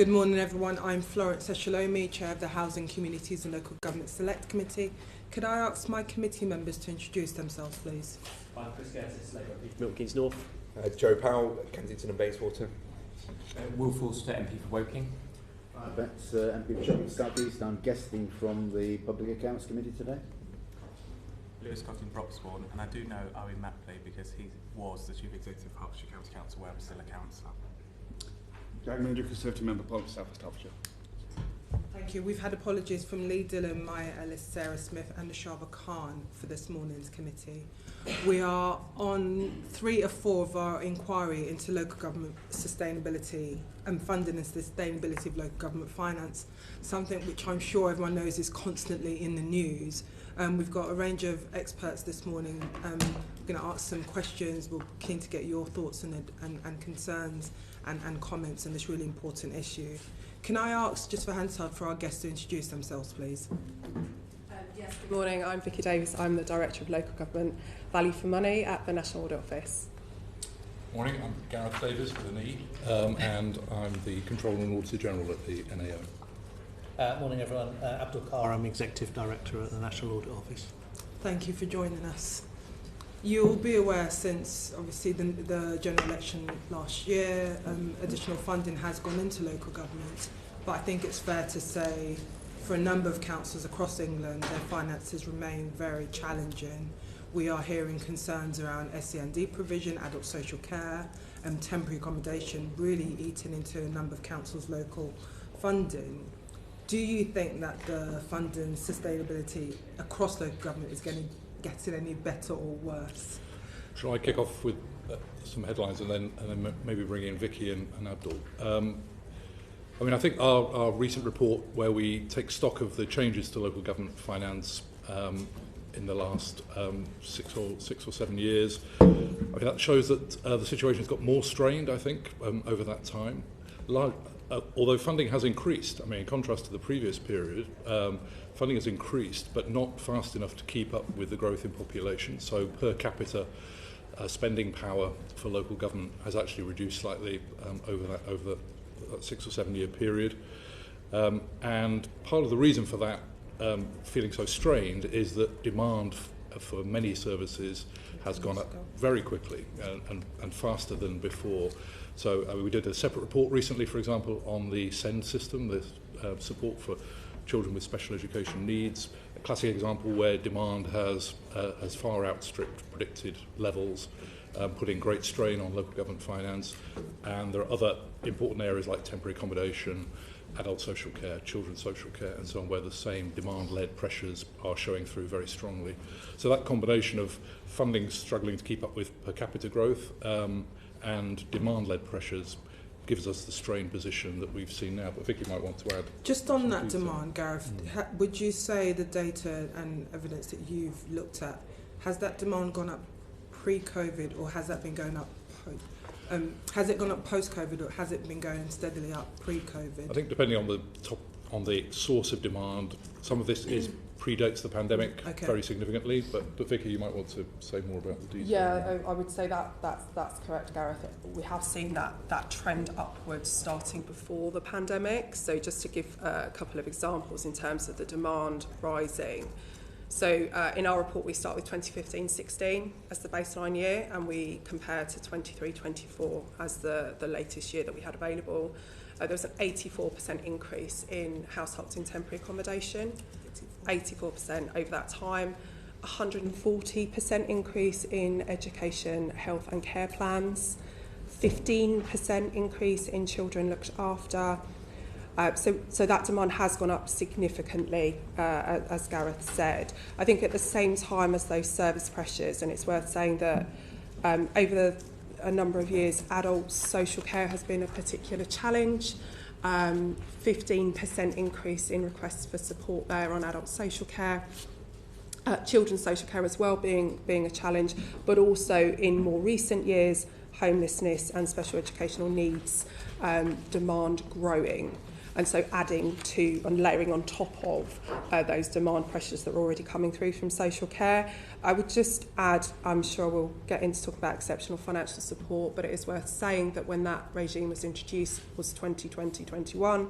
Good morning, everyone. I'm Florence Eshalomi, Chair of the Housing, Communities and Local Government Select Committee. Could I ask my committee members to introduce themselves, please? I'm Chris Gareth, Labour, Milton Keynes North. Joe Powell, Kensington and Bayswater. Will Forster, MP for Woking. That's MP for Sheffield South East. I'm guesting from the Public Accounts Committee today. Lewis Scott in Broxbourne, and I do know Owen Mapley because he was the Chief Executive of Hertfordshire County Council, where I'm still a councillor. Jack Major, Conservative Member, Parliament South West Hertfordshire. Thank you. We've had apologies from Lee Dillon, Maya Ellis, Sarah Smith and Ashava Khan for this morning's committee. We are on 3 of 4 of our inquiry into local government sustainability and funding and sustainability of local government finance, something which I'm sure everyone knows is constantly in the news. We've got a range of experts this morning. We're going to ask some questions. We're keen to get your thoughts and concerns and comments on this really important issue. Can I ask, just for Hansard, for our guests to introduce themselves, please? Yes, good morning. I'm Vicky Davies. I'm the Director of Local Government Value for Money at the National Audit Office. Morning, I'm Gareth Davies with an E, and I'm the Comptroller and Auditor General at the NAO. Morning everyone, Abdool, I'm Executive Director at the National Audit Office. Thank you for joining us. You'll be aware, since obviously the general election last year, additional funding has gone into local government, but I think it's fair to say for a number of councils across England, their finances remain very challenging. We are hearing concerns around SEND provision, adult social care, and temporary accommodation really eating into a number of councils' local funding. Do you think that the funding sustainability across local government is getting any better or worse? Shall I kick off with some headlines and then maybe bring in Vicky and Abdool? I think our recent report, where we take stock of the changes to local government finance in the last 6 or 7 years, that shows that the situation's got more strained, I think, over that time. Although funding has increased, in contrast to the previous period, funding has increased, but not fast enough to keep up with the growth in population. So per capita spending power for local government has actually reduced slightly over that 6 or 7 year period. And part of the reason for that feeling so strained is that demand for many services has gone up very quickly and faster than before. So we did a separate report recently, for example, on the SEND system, the support for children with special education needs, a classic example where demand has far outstripped predicted levels, putting great strain on local government finance. And there are other important areas like temporary accommodation, adult social care, children's social care, and so on, where the same demand-led pressures are showing through very strongly. So that combination of funding struggling to keep up with per capita growth and demand-led pressures gives us the strained position that we've seen now. But Vicky might want to add. Just on that demand, Gareth, would you say the data and evidence that you've looked at, has that demand gone up pre-COVID, or has that been going up has it gone up post-COVID, or has it been going steadily up pre-COVID? I think depending on the source of demand, some of this predates the pandemic very significantly, but Vicky, you might want to say more about the details. Yeah, I would say that's correct, Gareth. We have seen that trend upwards starting before the pandemic. So just to give a couple of examples in terms of the demand rising. So in our report, we start with 2015-16 as the baseline year, and we compare to 23-24 as the latest year that we had available. There was an 84% increase in households in temporary accommodation, 84% over that time, 140% increase in education, health and care plans, 15% increase in children looked after. So that demand has gone up significantly, as Gareth said. I think at the same time as those service pressures, and it's worth saying that over a number of years, adult social care has been a particular challenge. 15% increase in requests for support there on adult social care. Children's social care as well being a challenge, but also in more recent years, homelessness and special educational needs demand growing. And so adding to and layering on top of those demand pressures that are already coming through from social care. I would just add, I'm sure we'll get into talk about exceptional financial support, but it is worth saying that when that regime was introduced was 2020-21.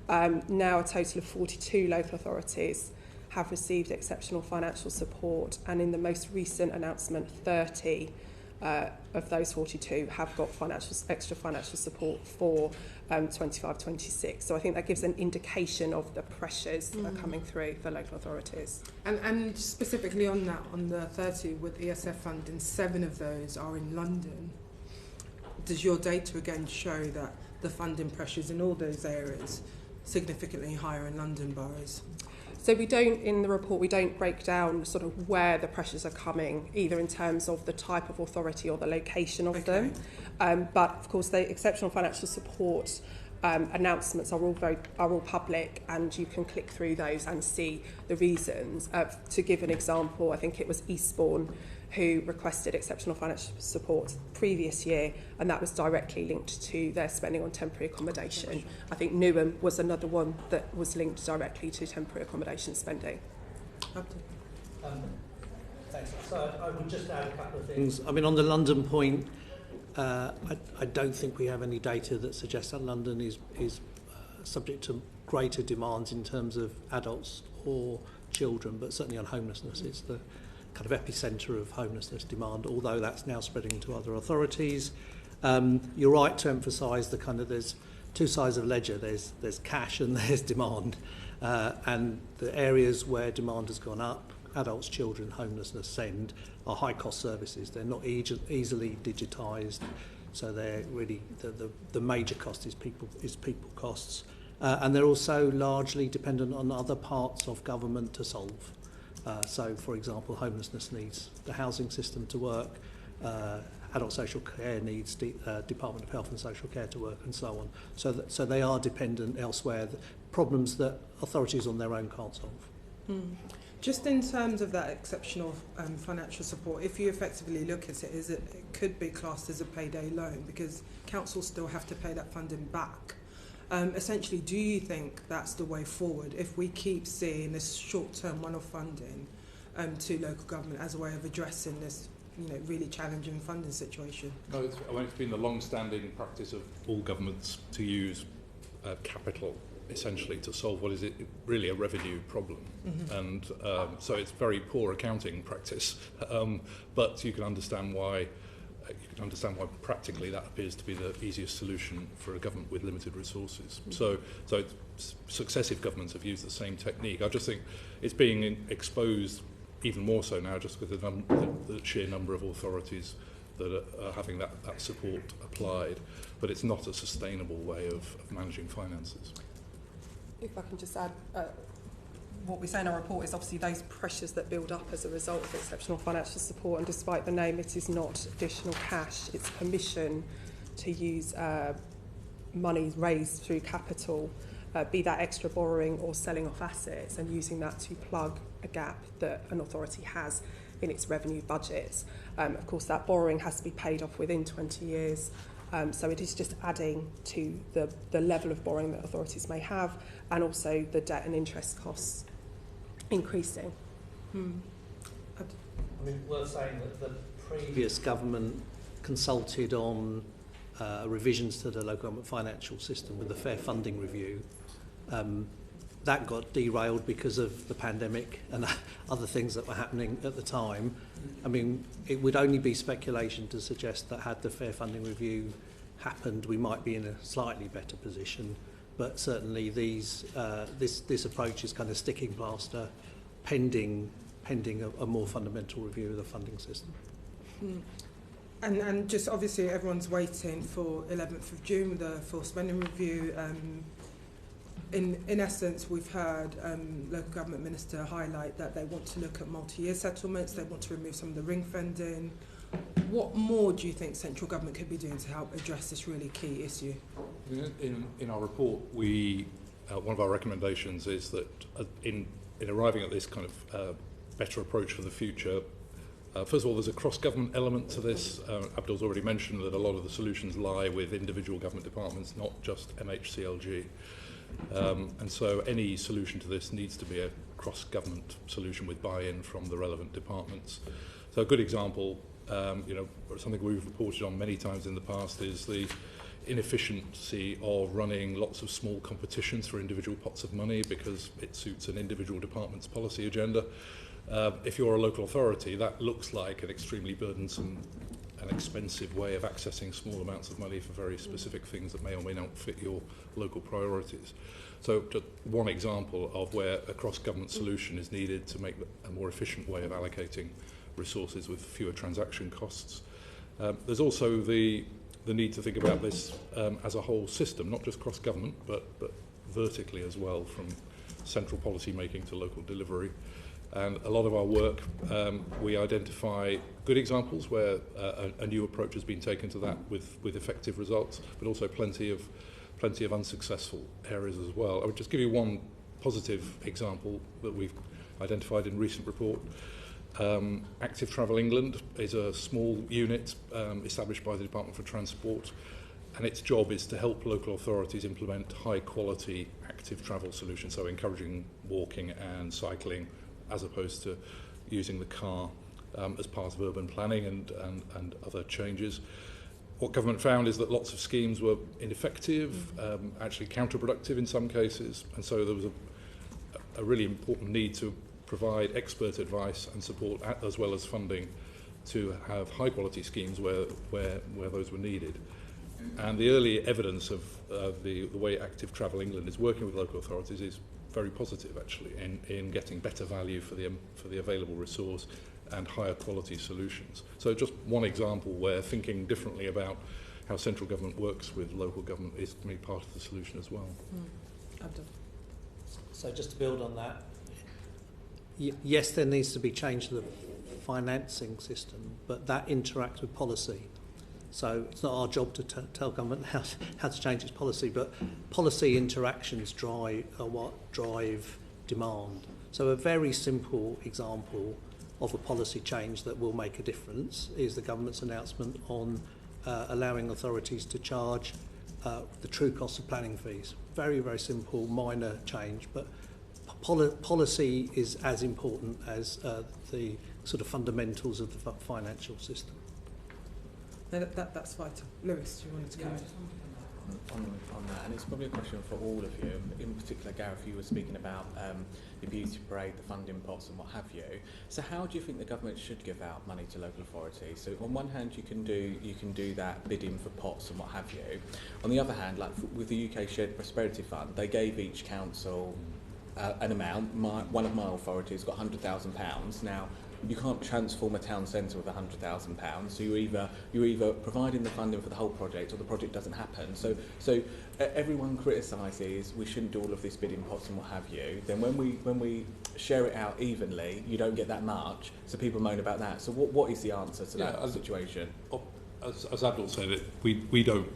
Now a total of 42 local authorities have received exceptional financial support, and in the most recent announcement, 30 of those 42 have got extra financial support for 25-26. So I think that gives an indication of the pressures that are coming through for local authorities. And specifically on that, on the 30 with ESF funding, 7 of those are in London. Does your data again show that the funding pressures in all those areas significantly higher in London boroughs? So we don't, in the report, we don't break down sort of where the pressures are coming, either in terms of the type of authority or the location of them. But of course, the exceptional financial support announcements are all public, and you can click through those and see the reasons. To give an example, I think it was Eastbourne who requested exceptional financial support previous year, and that was directly linked to their spending on temporary accommodation. I think Newham was another one that was linked directly to temporary accommodation spending. Thanks. So I would just add a couple of things. I mean, on the London point, I don't think we have any data that suggests that London is subject to greater demands in terms of adults or children, but certainly on homelessness. It's the kind of epicentre of homelessness demand, although that's now spreading to other authorities. You're right to emphasise the kind of, there's two sides of ledger. There's cash and there's demand. And the areas where demand has gone up, adults, children, homelessness, SEND, are high-cost services. They're not easily digitised, so they're really, the major cost is people costs. And they're also largely dependent on other parts of government to solve. So, for example, homelessness needs the housing system to work, adult social care needs Department of Health and Social Care to work, and so on. So they are dependent elsewhere, problems that authorities on their own can't solve. Just in terms of that exceptional financial support, if you effectively look at it, it could be classed as a payday loan because councils still have to pay that funding back. Essentially, do you think that's the way forward if we keep seeing this short-term one-off funding to local government as a way of addressing this, really challenging funding situation? No, it's been the long-standing practice of all governments to use capital essentially to solve what is really a revenue problem, and so it's very poor accounting practice. But you can understand why. Practically that appears to be the easiest solution for a government with limited resources. So successive governments have used the same technique. I just think it's being exposed even more so now, just with the sheer number of authorities that are having that support applied. But it's not a sustainable way of managing finances. If I can just add, what we say in our report is obviously those pressures that build up as a result of exceptional financial support, and despite the name, it is not additional cash, it's permission to use money raised through capital, be that extra borrowing or selling off assets, and using that to plug a gap that an authority has in its revenue budgets. Of course, that borrowing has to be paid off within 20 years, so it is just adding to the level of borrowing that authorities may have, and also the debt and interest costs increasing. I mean, worth saying that the previous government consulted on revisions to the local government financial system with the Fair Funding Review. That got derailed because of the pandemic and other things that were happening at the time. I mean, it would only be speculation to suggest that had the Fair Funding Review happened, we might be in a slightly better position. But certainly this approach is kind of sticking plaster, pending a more fundamental review of the funding system. And just obviously everyone's waiting for 11th of June with the full spending review. In essence, we've heard local government minister highlight that they want to look at multi-year settlements, they want to remove some of the ring fencing. What more do you think central government could be doing to help address this really key issue? In our report, one of our recommendations is that in arriving at this kind of better approach for the future, first of all, there's a cross-government element to this. Abdool's already mentioned that a lot of the solutions lie with individual government departments, not just MHCLG. And so any solution to this needs to be a cross-government solution with buy-in from the relevant departments. So a good example, something we've reported on many times in the past is the inefficiency of running lots of small competitions for individual pots of money because it suits an individual department's policy agenda. If you're a local authority, that looks like an extremely burdensome and expensive way of accessing small amounts of money for very specific things that may or may not fit your local priorities. So just one example of where a cross-government solution is needed to make a more efficient way of allocating resources with fewer transaction costs. There's also the need to think about this as a whole system, not just cross-government, but vertically as well, from central policy making to local delivery. And a lot of our work, we identify good examples where a new approach has been taken to that with effective results, but also plenty of unsuccessful areas as well. I would just give you one positive example that we've identified in recent report. Active Travel England is a small unit established by the Department for Transport, and its job is to help local authorities implement high-quality active travel solutions, so encouraging walking and cycling as opposed to using the car as part of urban planning and other changes. What government found is that lots of schemes were ineffective, actually counterproductive in some cases, and so there was a really important need to provide expert advice and support as well as funding to have high quality schemes where those were needed. And the early evidence of the way Active Travel England is working with local authorities is very positive actually in getting better value for the available resource and higher quality solutions. So just one example where thinking differently about how central government works with local government is to me part of the solution as well. Abdool. So just to build on that, yes, there needs to be change to the financing system, but that interacts with policy. So it's not our job to tell government how to change its policy, but policy interactions are what drive demand. So a very simple example of a policy change that will make a difference is the government's announcement on allowing authorities to charge the true cost of planning fees. Very, very simple, minor change, but policy is as important as the sort of fundamentals of the financial system. No, that's vital. Lewis, do you want to comment? On that, and it's probably a question for all of you. In particular, Gareth, you were speaking about the beauty parade, the funding pots and what have you. So how do you think the government should give out money to local authorities? So on one hand you can do that bidding for pots and what have you. On the other hand, like with the UK Shared Prosperity Fund, they gave each council an amount. One of my authorities got £100,000. Now you can't transform a town centre with £100,000, so you're either providing the funding for the whole project or the project doesn't happen. So everyone criticises we shouldn't do all of this bidding pots and what have you. Then when we share it out evenly, you don't get that much, so people moan about that. So what is the answer to that situation? As Abdool said, we don't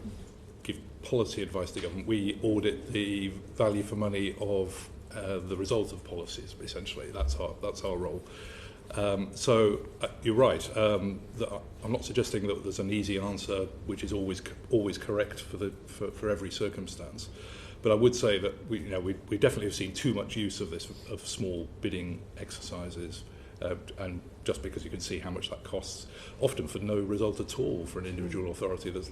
give policy advice to government. We audit the value for money of the result of policies. Essentially, that's our role. So you're right. I'm not suggesting that there's an easy answer which is always correct for every circumstance, but I would say that we definitely have seen too much use of small bidding exercises, and just because you can see how much that costs, often for no result at all for an individual authority. There's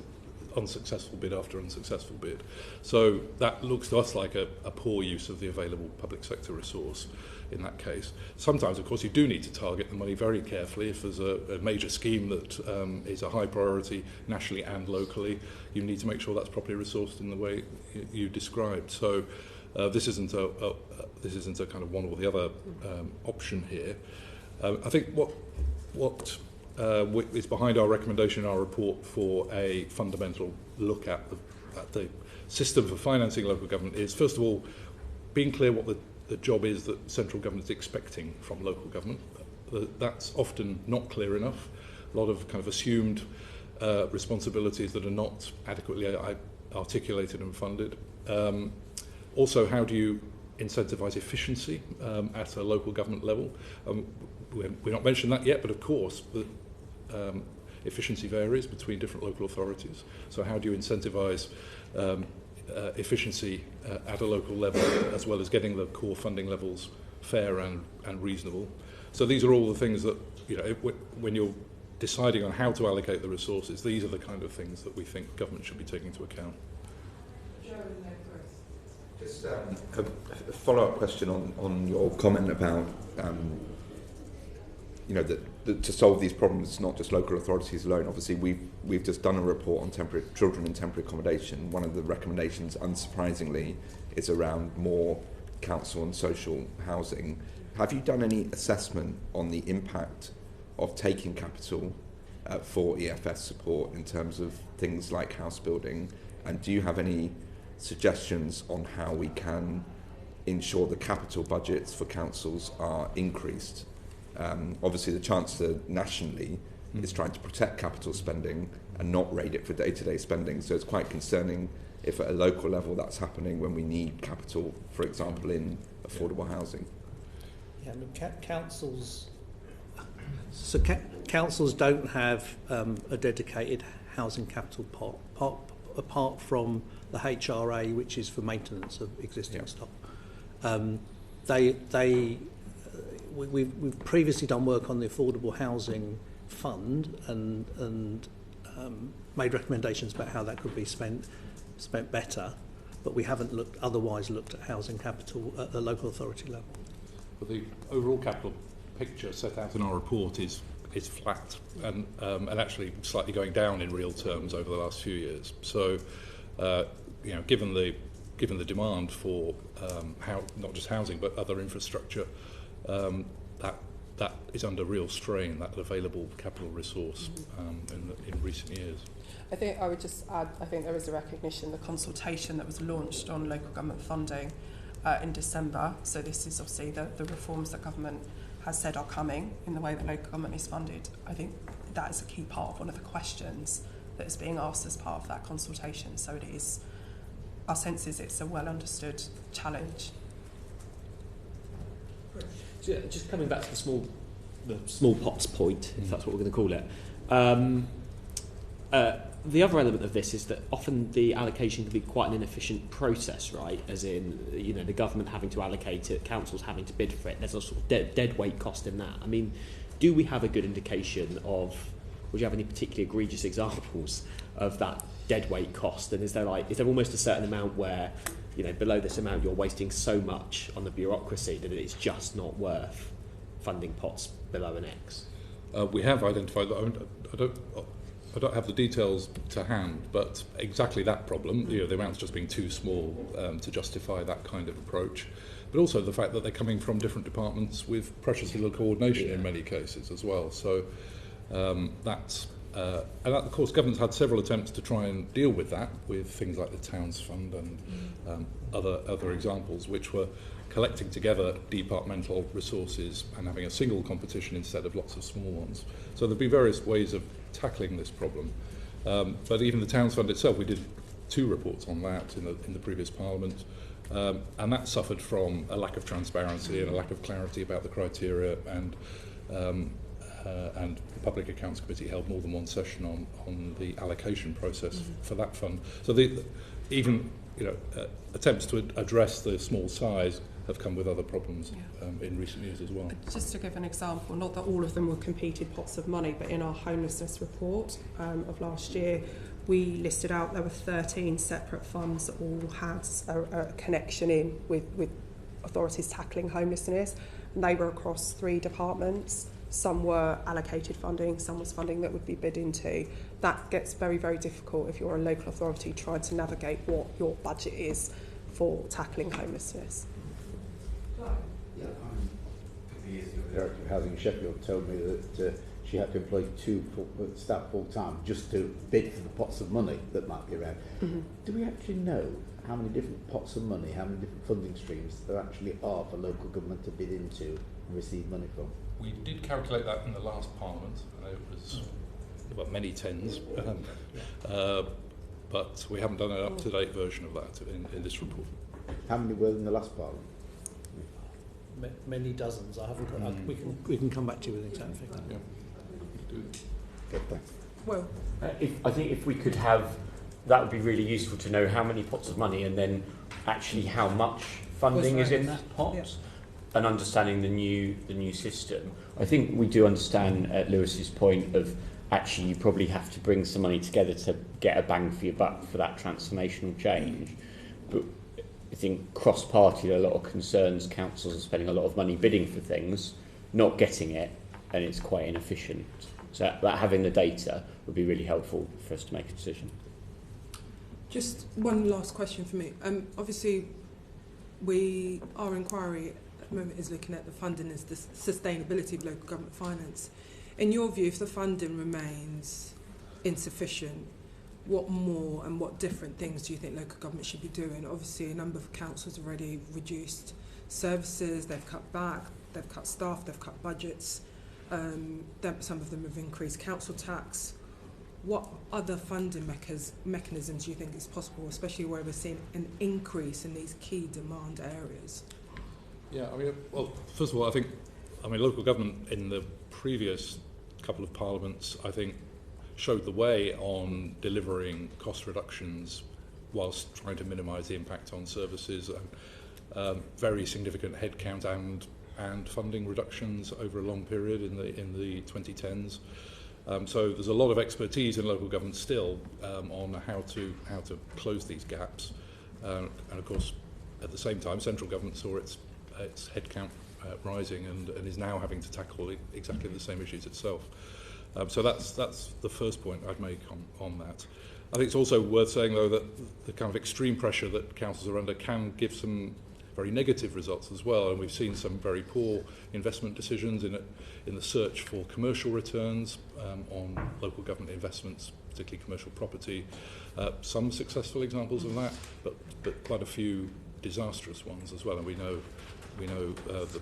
unsuccessful bid after unsuccessful bid. So that looks to us like a poor use of the available public sector resource in that case. Sometimes, of course, you do need to target the money very carefully. If there's a major scheme that is a high priority nationally and locally, you need to make sure that's properly resourced in the way you described. So this isn't a kind of one or the other option here. I think what is behind our recommendation in our report for a fundamental look at the system for financing local government is, first of all, being clear what the job is that central government is expecting from local government. That's often not clear enough. A lot of kind of assumed responsibilities that are not adequately articulated and funded. Also, how do you incentivise efficiency at a local government level? We're not mentioned that yet, but of course, efficiency varies between different local authorities. So how do you incentivise efficiency at a local level, as well as getting the core funding levels fair and reasonable. So these are all the things that, when you're deciding on how to allocate the resources, these are the kind of things that we think government should be taking into account. Just a follow-up question on your comment about, that to solve these problems, not just local authorities alone. Obviously, we've just done a report on children in temporary accommodation. One of the recommendations, unsurprisingly, is around more council and social housing. Have you done any assessment on the impact of taking capital for EFS support in terms of things like house building? And do you have any suggestions on how we can ensure the capital budgets for councils are increased? Obviously, the Chancellor nationally is trying to protect capital spending and not raid it for day-to-day spending. So it's quite concerning if at a local level that's happening when we need capital, for example, in affordable housing. Yeah, I mean, councils don't have a dedicated housing capital pot apart from the HRA, which is for maintenance of existing stock. We've previously done work on the Affordable Housing Fund and made recommendations about how that could be spent better, but we haven't otherwise looked at housing capital at the local authority level. But the overall capital picture set out in our report is flat and actually slightly going down in real terms over the last few years. So, given the demand for not just housing but other infrastructure, that is under real strain, that available capital resource in recent years. I think I would just add, I think there is a recognition, the consultation that was launched on local government funding in December. So this is obviously the reforms that government has said are coming in the way that local government is funded. I think that is a key part of one of the questions that is being asked as part of that consultation. So it is, our sense is it's a well understood challenge. So just coming back to the small pots point, if that's what we're going to call it. The other element of this is that often the allocation can be quite an inefficient process, right? As in, the government having to allocate it, councils having to bid for it. There's a sort of dead weight cost in that. I mean, do we have a good indication of, would you have any particularly egregious examples of that dead weight cost? And is there almost a certain amount where, below this amount you're wasting so much on the bureaucracy that it's just not worth funding pots below an X? We have identified that. I don't have the details to hand, but exactly that problem, the amounts just being too small to justify that kind of approach, but also the fact that they're coming from different departments with precious little coordination in many cases as well. So and of course, government's had several attempts to try and deal with that, with things like the Towns Fund and other examples, which were collecting together departmental resources and having a single competition instead of lots of small ones. So there'll be various ways of tackling this problem. But even the Towns Fund itself, we did 2 reports on that in the previous Parliament, and that suffered from a lack of transparency and a lack of clarity about the criteria, and the Public Accounts Committee held more than one session on the allocation process for that fund. So attempts to address the small size have come with other problems in recent years as well. Just to give an example, not that all of them were competed pots of money, but in our homelessness report of last year, we listed out there were 13 separate funds that all had a connection in with authorities tackling homelessness. And they were across 3 departments. Some were allocated funding, some was funding that would be bid into. That gets very, very difficult if you're a local authority trying to navigate what your budget is for tackling homelessness. Yeah, a couple of years ago, the Director of Housing in Sheffield told me that she had to employ 2 staff full-time just to bid for the pots of money that might be around. Do we actually know how many different pots of money, how many different funding streams there actually are for local government to bid into and receive money from? We did calculate that in the last Parliament, and it was many tens, but we haven't done an up-to-date version of that in this report. How many were in the last Parliament? Many dozens. I haven't got. We can come back to you with an exact figure. Yeah. Okay, thanks. Well, I think if we could have that would be really useful to know how many pots of money and then actually how much funding is in that pot, and understanding the new system. I think we do understand Lewis's point of actually you probably have to bring some money together to get a bang for your buck for that transformational change. But I think cross-party, there are a lot of concerns. Councils are spending a lot of money bidding for things, not getting it, and it's quite inefficient. So that having the data would be really helpful for us to make a decision. Just one last question for me. Obviously, our inquiry at the moment is looking at the funding as the sustainability of local government finance. In your view, if the funding remains insufficient, what more and what different things do you think local government should be doing? Obviously, a number of councils have already reduced services, they've cut back, they've cut staff, they've cut budgets. Some of them have increased council tax. What other funding mechanisms do you think is possible, especially where we're seeing an increase in these key demand areas? Yeah, I mean, well, first of all, I think, local government in the previous couple of parliaments, I think, showed the way on delivering cost reductions whilst trying to minimise the impact on services, and very significant headcount and funding reductions over a long period in the 2010s. So there's a lot of expertise in local government still on how to close these gaps, and of course at the same time central government saw its headcount rising and is now having to tackle exactly the same issues itself. So that's the first point I'd make on that. I think it's also worth saying though that the kind of extreme pressure that councils are under can give some very negative results as well, and we've seen some very poor investment decisions in the search for commercial returns on local government investments, particularly commercial property. Some successful examples of that, but quite a few disastrous ones as well, and we know the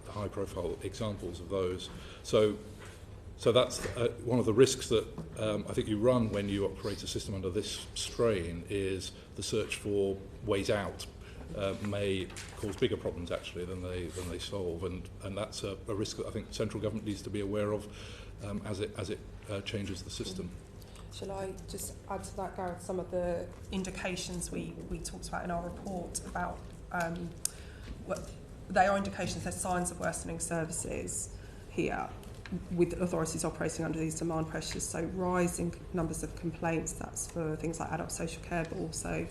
high-profile examples of those. So that's one of the risks that I think you run when you operate a system under this strain, is the search for ways out may cause bigger problems actually than they solve, and that's a risk that I think central government needs to be aware of as it changes the system. Shall I just add to that, Gareth, some of the indications we talked about in our report about they are indications, there's signs of worsening services here with authorities operating under these demand pressures. So rising numbers of complaints, that's for things like adult social care, but also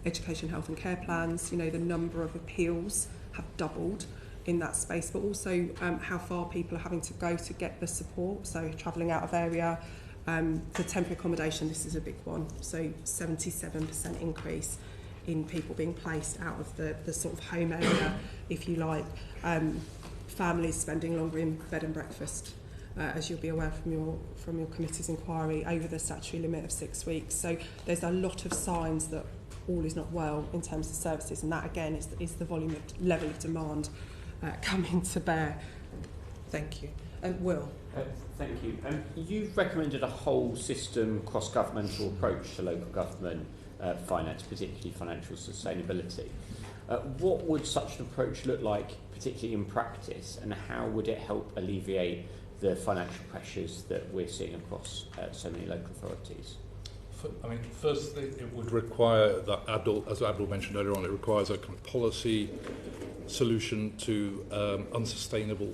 education, health and care plans. The number of appeals have doubled in that space, but also how far people are having to go to get the support. So travelling out of area, for temporary accommodation, this is a big one. So 77% increase in people being placed out of the sort of home area, if you like. Families spending longer in bed and breakfast, as you'll be aware from your committee's inquiry, over the statutory limit of 6 weeks. So there's a lot of signs that all is not well in terms of services, and that again is the volume of level of demand coming to bear. Thank you. Will? Thank you. You've recommended a whole system cross-governmental approach to local government finance, particularly financial sustainability. What would such an approach look like, particularly in practice, and how would it help alleviate the financial pressures that we're seeing across so many local authorities? First, it would require that Abdool, as Abdool mentioned earlier on, it requires a kind of policy solution to unsustainable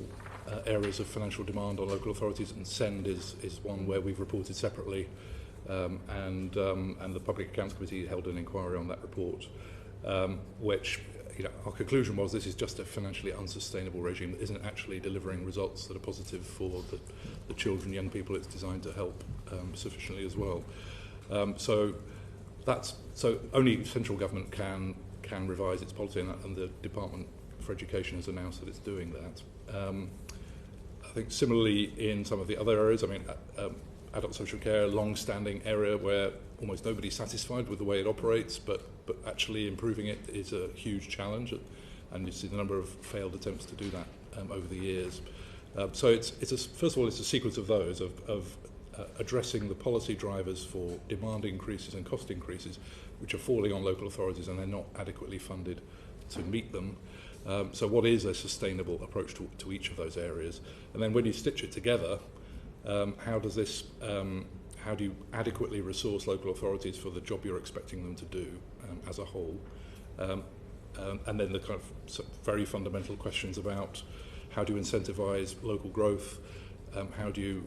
areas of financial demand on local authorities, and SEND is one where we've reported separately, and the Public Accounts Committee held an inquiry on that report, which our conclusion was this is just a financially unsustainable regime that isn't actually delivering results that are positive for the children, young people it's designed to help sufficiently as well. So only central government can revise its policy, and the Department for Education has announced that it's doing that. I think similarly in some of the other areas, adult social care, long-standing area where almost nobody's satisfied with the way it operates, but actually improving it is a huge challenge, and you see the number of failed attempts to do that over the years. So first of all, it's a sequence of those, of addressing the policy drivers for demand increases and cost increases, which are falling on local authorities and they're not adequately funded to meet them. So what is a sustainable approach to each of those areas? And then when you stitch it together, how does how do you adequately resource local authorities for the job you're expecting them to do as a whole? And then the kind of very fundamental questions about how do you incentivise local growth, how do you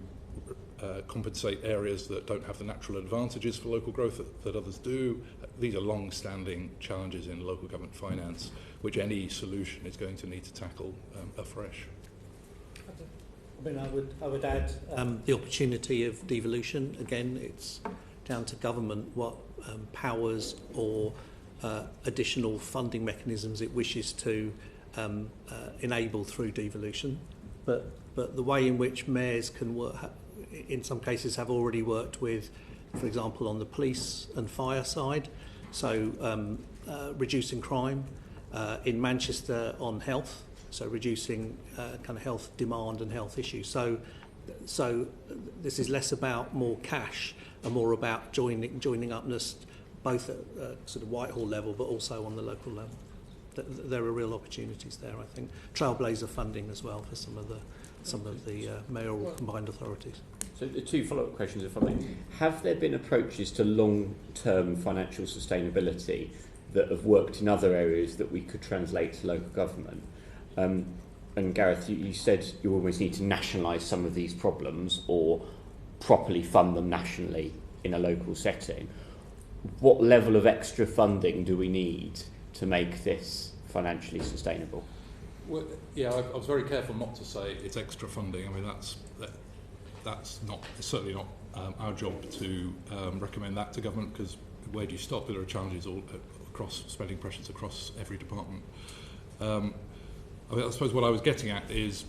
compensate areas that don't have the natural advantages for local growth that others do. These are long-standing challenges in local government finance, which any solution is going to need to tackle afresh. I mean, I would add the opportunity of devolution. Again, it's down to government what powers or additional funding mechanisms it wishes to enable through devolution. But the way in which mayors can work, in some cases, have already worked with, for example, on the police and fire side, so reducing crime. In Manchester on health, so reducing kind of health demand and health issues. So this is less about more cash and more about joining upness, both at sort of Whitehall level, but also on the local level. There are real opportunities there, I think. Trailblazer funding as well for some of the mayoral combined authorities. So the two follow-up questions, if I may. Have there been approaches to long-term financial sustainability that have worked in other areas that we could translate to local government? And Gareth, you said you almost need to nationalise some of these problems or properly fund them nationally in a local setting. What level of extra funding do we need to make this financially sustainable? Well, yeah, I was very careful not to say it's extra funding. I mean, that's certainly not our job to recommend that to government, because where do you stop? There are challenges all across spending pressures across every department. I suppose what I was getting at is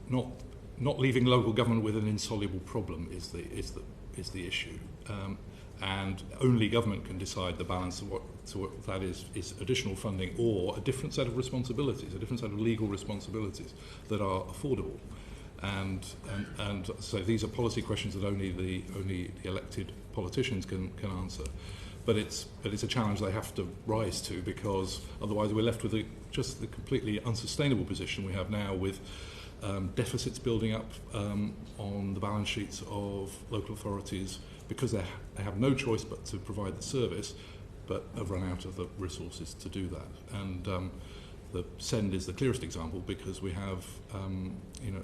not leaving local government with an insoluble problem is the issue, and only government can decide the balance of what that is additional funding or a different set of responsibilities, a different set of legal responsibilities that are affordable. And so these are policy questions that only the elected politicians can answer. But it's a challenge they have to rise to, because otherwise we're left with just the completely unsustainable position we have now, with deficits building up on the balance sheets of local authorities because they have no choice but to provide the service, but have run out of the resources to do that. And the Send is the clearest example, because we have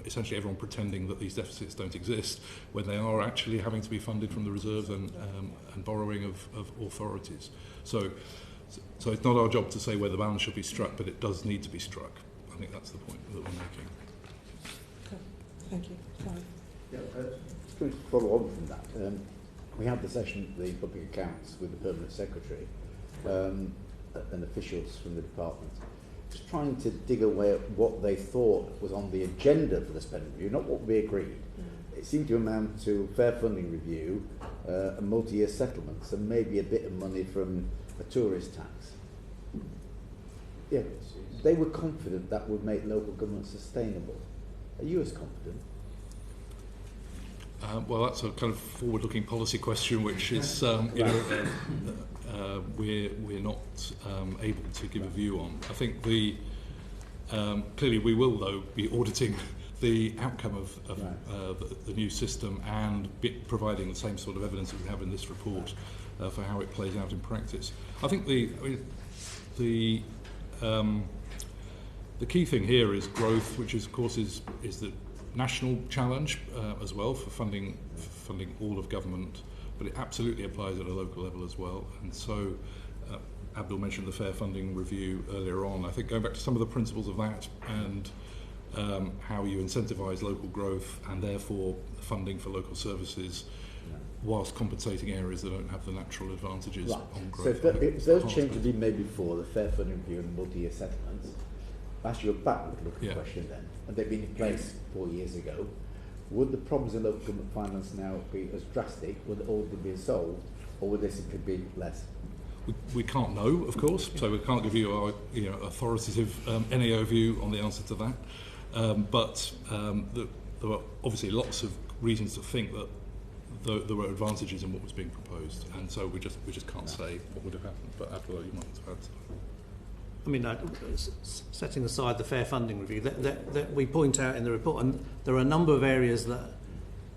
essentially everyone pretending that these deficits don't exist when they are actually having to be funded from the reserves and borrowing of authorities. So it's not our job to say where the balance should be struck, but it does need to be struck. I think that's the point that we're making. Okay. Thank you. Yeah, just going to follow on from that. We had the session at the Public Accounts with the Permanent Secretary and officials from the department, just trying to dig away at what they thought was on the agenda for the spending review, not what we agreed. It seemed to amount to fair funding review, a multi-year settlements, and maybe a bit of money from a tourist tax. Yeah, they were confident that would make local government sustainable. Are you as confident? Well, that's a kind of forward-looking policy question, which is we're not able to give a view on. I think clearly we will, though, be auditing the outcome of the new system and providing the same sort of evidence that we have in this report for how it plays out in practice. I think the key thing here is growth, which is, of course, is the national challenge as well for funding all of government, but it absolutely applies at a local level as well. And so Abdool mentioned the fair funding review earlier on. I think going back to some of the principles of that and how you incentivise local growth and therefore funding for local services whilst compensating areas that don't have the natural advantages on growth. So if those changes have been made before, the fair funding review and multi-year settlements, ask you a backward-looking question then, and they've been in place 4 years ago, would the problems in local government finance now be as drastic? Would it all be solved, or would they simply be less? We can't know, of course, so we can't give you our authoritative NAO view on the answer to that. But there were obviously lots of reasons to think that there were advantages in what was being proposed, and so we just can't say what would have happened. But Abdool, you might want to add to that. I mean, setting aside the fair funding review, that we point out in the report, and there are a number of areas that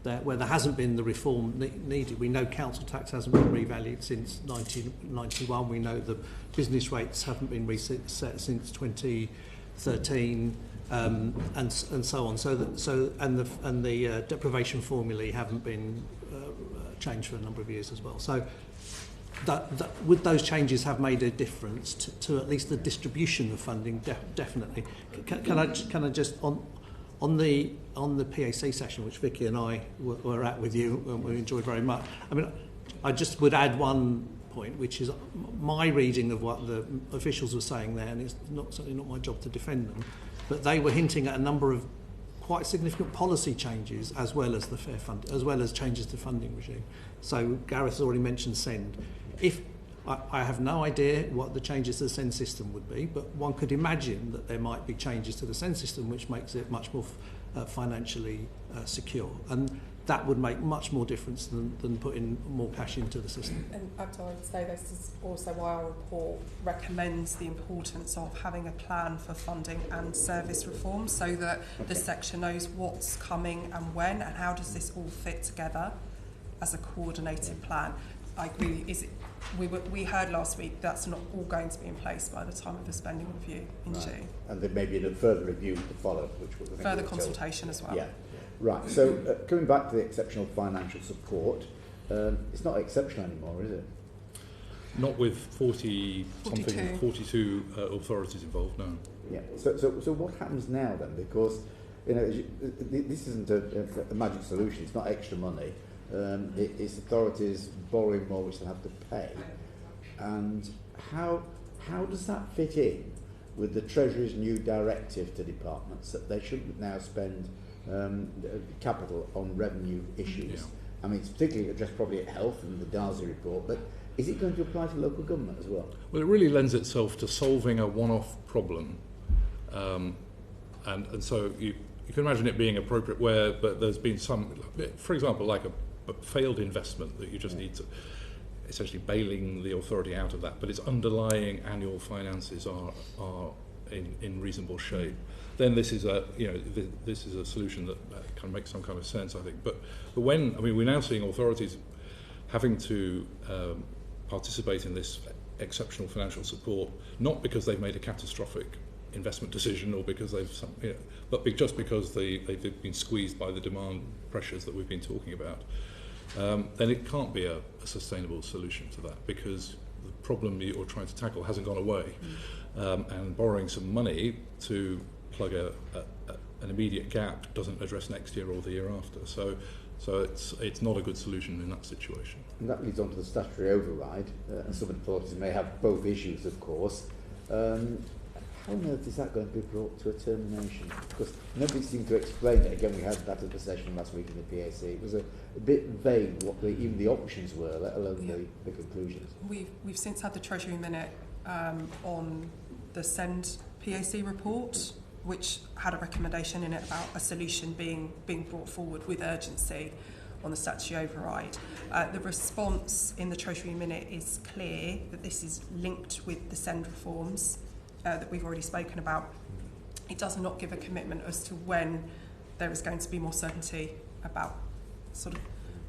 where there hasn't been the reform needed. We know council tax hasn't been revalued since 1991. We know the business rates haven't been reset since 2013, and so on. So the deprivation formulae haven't been changed for a number of years as well. So would those changes have made a difference to at least the distribution of funding? Definitely. Can I just on the PAC session, which Vicky and I were at with you, and we enjoyed very much. I mean, I just would add one point, which is my reading of what the officials were saying there, and it's certainly not my job to defend them, but they were hinting at a number of quite significant policy changes, as well as the fair fund, as well as changes to funding regime. So Gareth has already mentioned SEND. If I have no idea what the changes to the SEND system would be, but one could imagine that there might be changes to the SEND system which makes it much more financially secure, and that would make much more difference than putting more cash into the system. And Abdool, I would say this is also why our report recommends the importance of having a plan for funding and service reform, so that the sector knows what's coming and when, and how does this all fit together as a coordinated plan. I agree. We heard last week that's not all going to be in place by the time of the spending review in June. And there may be a further review to follow, which will further consultation as well. Yeah. Right. So coming back to the exceptional financial support, it's not exceptional anymore, is it? Not with 42 authorities involved, no. Yeah. So what happens now then? Because this isn't a magic solution. It's not extra money. It's authorities borrowing more which they have to pay. And how does that fit in with the Treasury's new directive to departments that they shouldn't now spend capital on revenue issues? Yeah. I mean, it's particularly addressed probably at health and the Davies report, but is it going to apply to local government as well? Well, it really lends itself to solving a one-off problem. And so you can imagine it being appropriate where but there's been some, for example, like a failed investment that you just need to essentially bailing the authority out of that, but its underlying annual finances are in reasonable shape. Then this is a this is a solution that can make some kind of sense, I think. But when we're now seeing authorities having to participate in this exceptional financial support, not because they've made a catastrophic investment decision or because but just because they've been squeezed by the demand pressures that we've been talking about, then it can't be a sustainable solution to that, because the problem you're trying to tackle hasn't gone away. And borrowing some money to plug an immediate gap doesn't address next year or the year after. So it's not a good solution in that situation. And that leads on to the statutory override, and some authorities may have both issues, of course. How on earth is that going to be brought to a termination? Because nobody seemed to explain it. Again, we had that at the session last week in the PAC. It was a bit vague what even the options were, let alone the conclusions. We've since had the Treasury Minute on the SEND PAC report, which had a recommendation in it about a solution being brought forward with urgency on the statutory override. The response in the Treasury Minute is clear that this is linked with the SEND reforms that we've already spoken about. It does not give a commitment as to when there is going to be more certainty about sort of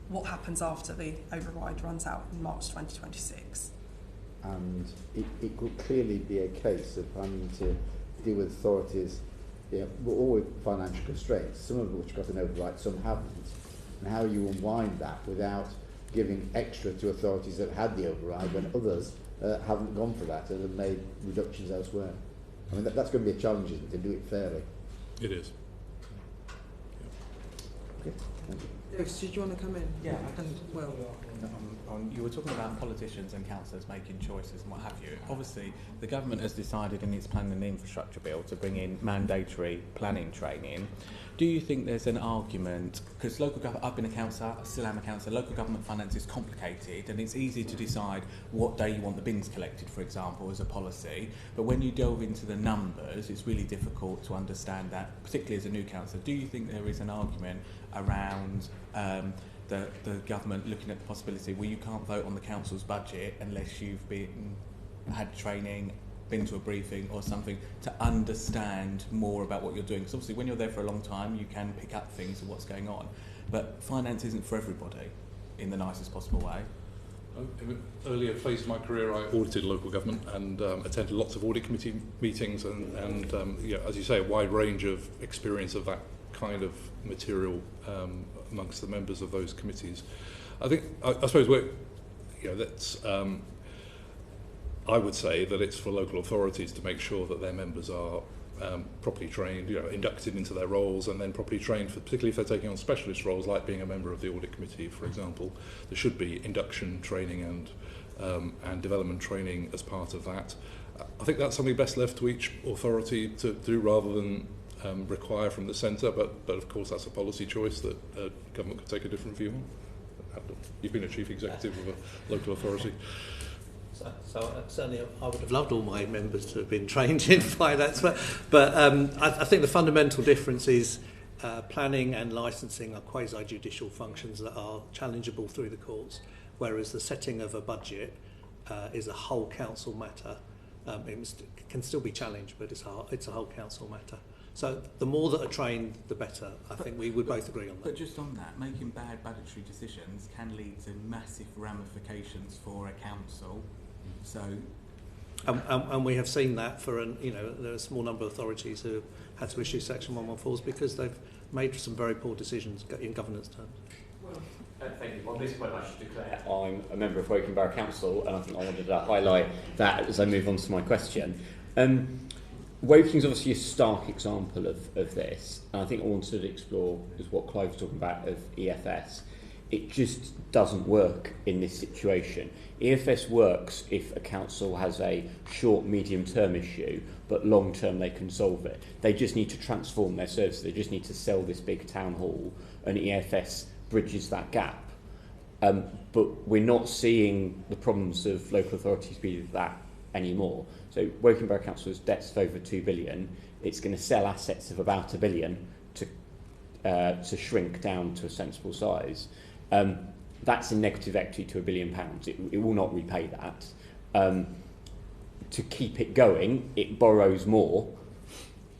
what happens after the override runs out in March 2026. And it could clearly be a case of having to deal with authorities, all with financial constraints, some of which got an override, some haven't. And how you unwind that without giving extra to authorities that had the override when others haven't gone for that and have made reductions elsewhere. I mean, that's going to be a challenge, isn't it, to do it fairly? It is. Okay, thank you. Did you want to come in? Yeah. You were talking about politicians and councillors making choices and what have you. Obviously, the government has decided in its planning and infrastructure bill to bring in mandatory planning training. Do you think there's an argument, because local government, I've been a councillor, I still am a councillor, local government finance is complicated and it's easy to decide what day you want the bins collected, for example, as a policy, but when you delve into the numbers, it's really difficult to understand that, particularly as a new councillor. Do you think there is an argument around the government looking at the possibility where you can't vote on the council's budget unless you've had training, been to a briefing or something to understand more about what you're doing? Because obviously when you're there for a long time you can pick up things of what's going on, But finance isn't for everybody in the nicest possible way. In an earlier phase of my career, I audited local government and attended lots of audit committee meetings and as you say, a wide range of experience of that kind of material amongst the members of those committees. I suppose that's. I would say that it's for local authorities to make sure that their members are properly trained, inducted into their roles, and then properly trained, particularly if they're taking on specialist roles, like being a member of the audit committee, for example. There should be induction training and development training as part of that. I think that's something best left to each authority to do rather than require from the centre, but of course that's a policy choice that government could take a different view on. You've been a chief executive of a local authority. So certainly I would have loved all my members to have been trained in finance, but I think the fundamental difference is planning and licensing are quasi-judicial functions that are challengeable through the courts, whereas the setting of a budget is a whole council matter. It can still be challenged, but it's a whole council matter. So the more that are trained, the better. I think we would both agree on that. But just on that, making bad budgetary decisions can lead to massive ramifications for a council. So, and we have seen that for there are a small number of authorities who have had to issue Section 114s because they've made some very poor decisions in governance terms. Thank you. On this point, I should declare I'm a member of Woking Borough Council, and I think I wanted to highlight that as I move on to my question. Woking's obviously a stark example of this, and I think I wanted to explore is what Clive was talking about of EFS. It just doesn't work in this situation. EFS works if a council has a short, medium-term issue, but long-term they can solve it. They just need to transform their services. They just need to sell this big town hall, and EFS bridges that gap. But we're not seeing the problems of local authorities be that anymore. So Woking Borough Council has debts of over 2 billion. It's going to sell assets of about 1 billion to shrink down to a sensible size. That's a negative equity to £1 billion. It will not repay that. To keep it going, it borrows more,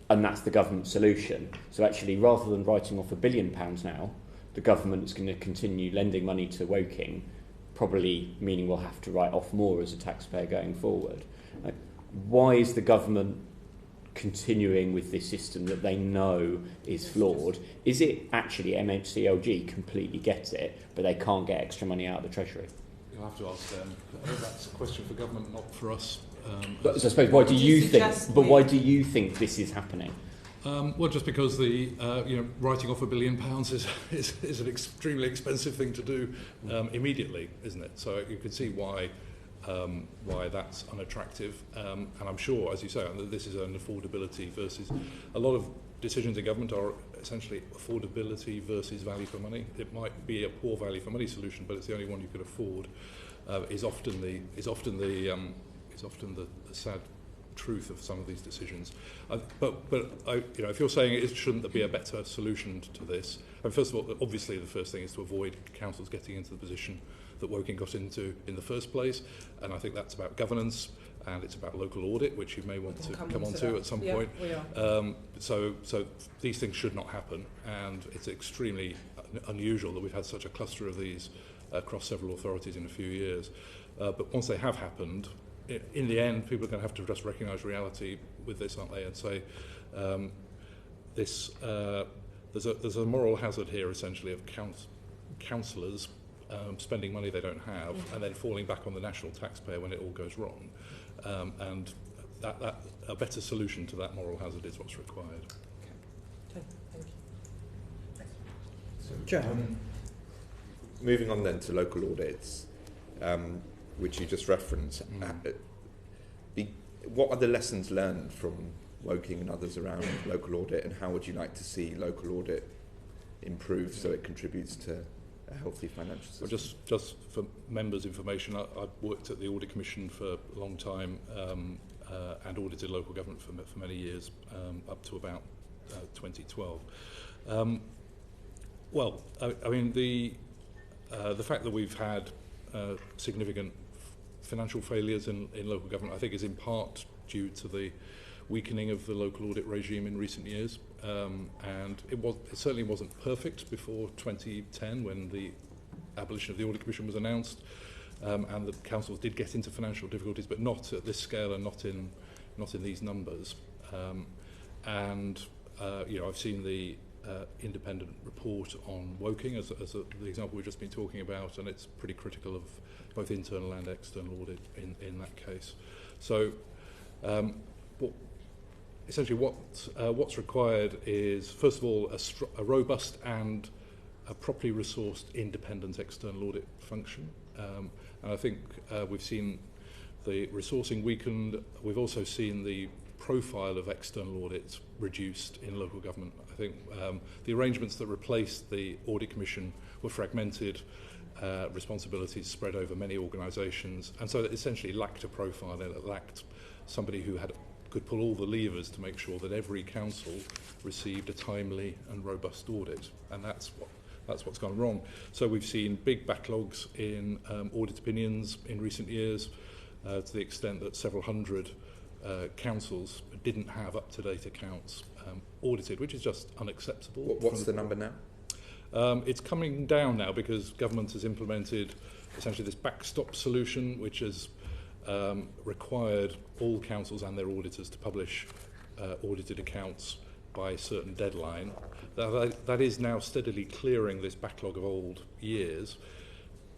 and that's the government solution. So actually, rather than writing off £1 billion now, the government is going to continue lending money to Woking, probably meaning we'll have to write off more as a taxpayer going forward. Why is the government continuing with this system that they know is flawed? Is it actually MHCLG completely get it, but they can't get extra money out of the Treasury? You'll have to ask them. That's a question for government, not for us. But so I suppose, why do you think this is happening? Well, just because the writing off £1 billion is an extremely expensive thing to do immediately, isn't it? So you can see why that's unattractive, and I'm sure, as you say, that this is an affordability versus a lot of decisions in government are essentially affordability versus value for money. It might be a poor value for money solution, but it's the only one you could afford. Is often the sad truth of some of these decisions. But if you're saying it shouldn't there be a better solution to this, and first of all, obviously the first thing is to avoid councils getting into the position that Woking got into in the first place, and I think that's about governance and it's about local audit, which you may want to come on to at some point. We are. So these things should not happen, and it's extremely unusual that we've had such a cluster of these across several authorities in a few years. But once they have happened, in the end, people are going to have to just recognise reality with this, aren't they, and say there's a moral hazard here, essentially, of councillors spending money they don't have and then falling back on the national taxpayer when it all goes wrong. And that a better solution to that moral hazard is what's required. Okay, thank you. Moving on then to local audits, which you just referenced. What are the lessons learned from Woking and others around local audit, and how would you like to see local audit improve so it contributes to a healthy financial system? Well, just for members' information, I've worked at the Audit Commission for a long time and audited local government for many years, up to about 2012. The fact that we've had significant financial failures in local government, I think, is in part due to weakening of the local audit regime in recent years, and it certainly wasn't perfect before 2010 when the abolition of the Audit Commission was announced, and the councils did get into financial difficulties, but not at this scale and not in these numbers. I've seen the independent report on Woking as the example we've just been talking about, and it's pretty critical of both internal and external audit in that case. So what's required is, first of all, a robust and a properly resourced independent external audit function. And I think we've seen the resourcing weakened. We've also seen the profile of external audits reduced in local government. I think the arrangements that replaced the Audit Commission were fragmented, responsibilities spread over many organisations, and so it essentially lacked a profile, and it lacked somebody who could pull all the levers to make sure that every council received a timely and robust audit, and that's what's gone wrong. So we've seen big backlogs in audit opinions in recent years, to the extent that several hundred councils didn't have up-to-date accounts audited, which is just unacceptable. What's the number now? It's coming down now because government has implemented essentially this backstop solution, which has required all councils and their auditors to publish audited accounts by a certain deadline. That is now steadily clearing this backlog of old years.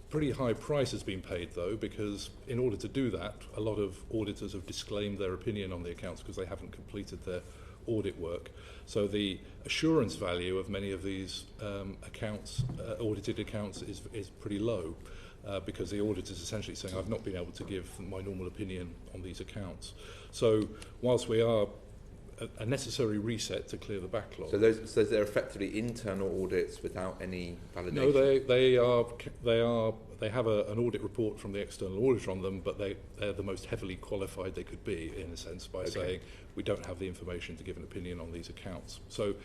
Pretty high price has been paid, though, because in order to do that, a lot of auditors have disclaimed their opinion on the accounts because they haven't completed their audit work. So the assurance value of many of these audited accounts is pretty low, because the auditor is essentially saying, I've not been able to give my normal opinion on these accounts. So whilst we are a necessary reset to clear the backlog. So they're effectively internal audits without any validation? No, they have an audit report from the external auditor on them, but they're the most heavily qualified they could be, in a sense, by saying we don't have the information to give an opinion on these accounts. So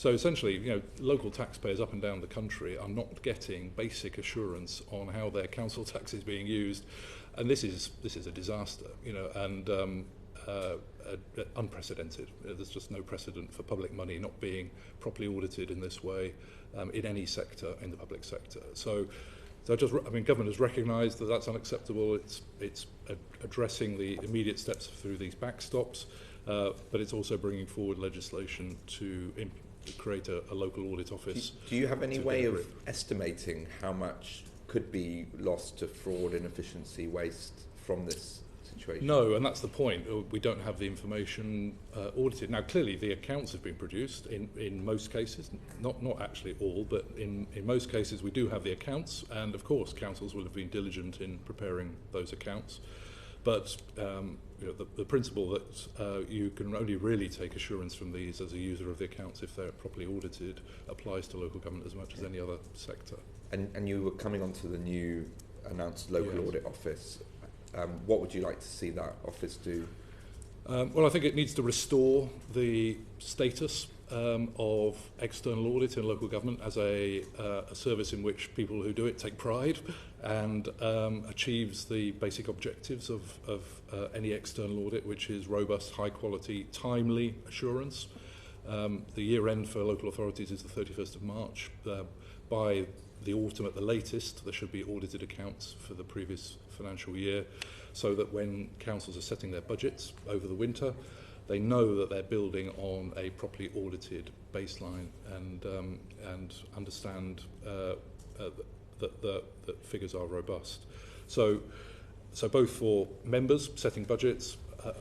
essentially, local taxpayers up and down the country are not getting basic assurance on how their council tax is being used, and this is a disaster, and unprecedented. There's just no precedent for public money not being properly audited in this way in any sector, in the public sector. So government has recognised that that's unacceptable. It's addressing the immediate steps through these backstops, but it's also bringing forward legislation to create a local audit office. Do you have any way of estimating how much could be lost to fraud, inefficiency, waste from this situation? No, and that's the point. We don't have the information audited. Now, clearly, the accounts have been produced in most cases, not actually all, but in most cases we do have the accounts, and of course councils will have been diligent in preparing those accounts. But the principle that you can only really take assurance from these as a user of the accounts if they're properly audited applies to local government as much as any other sector. And you were coming on to the new announced local audit office. What would you like to see that office do? Well, I think it needs to restore the status of external audit in local government as a service in which people who do it take pride and achieves the basic objectives of any external audit, which is robust, high quality, timely assurance. The year end for local authorities is the 31st of March. By the autumn at the latest, there should be audited accounts for the previous financial year, so that when councils are setting their budgets over the winter, they know that they're building on a properly audited baseline and understand that figures are robust. So both for members setting budgets,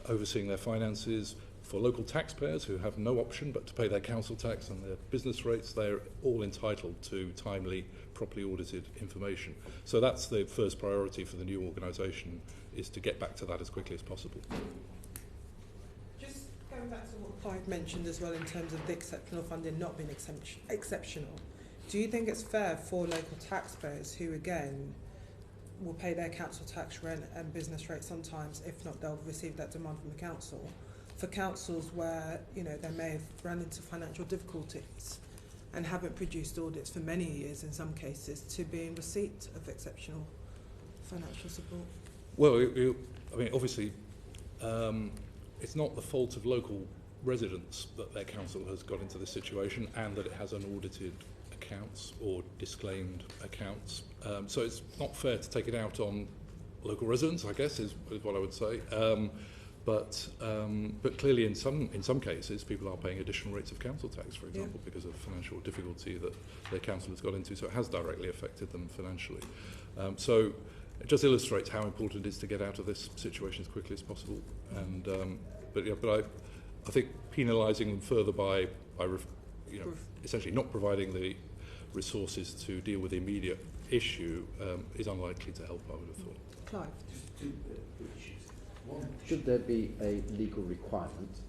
overseeing their finances, for local taxpayers who have no option but to pay their council tax and their business rates, they're all entitled to timely, properly audited information. So that's the first priority for the new organisation, is to get back to that as quickly as possible. Just going back to what Clyde mentioned as well in terms of the exceptional funding not being exceptional, do you think it's fair for local taxpayers who, again, will pay their council tax, rent and business rates sometimes, if not they'll receive that demand from the council, for councils where they may have run into financial difficulties and haven't produced audits for many years in some cases, to be in receipt of exceptional financial support? Well, obviously, it's not the fault of local residents that their council has got into this situation and that it has unaudited accounts or disclaimed accounts. So it's not fair to take it out on local residents, I guess, is what I would say. But clearly in some cases people are paying additional rates of council tax, for example, because of financial difficulty that their council has got into, so it has directly affected them financially. So it just illustrates how important it is to get out of this situation as quickly as possible. And but I think penalising them further by essentially not providing the resources to deal with the immediate issue is unlikely to help, I would have thought. Clive. Just two issues. One, should there be a legal requirement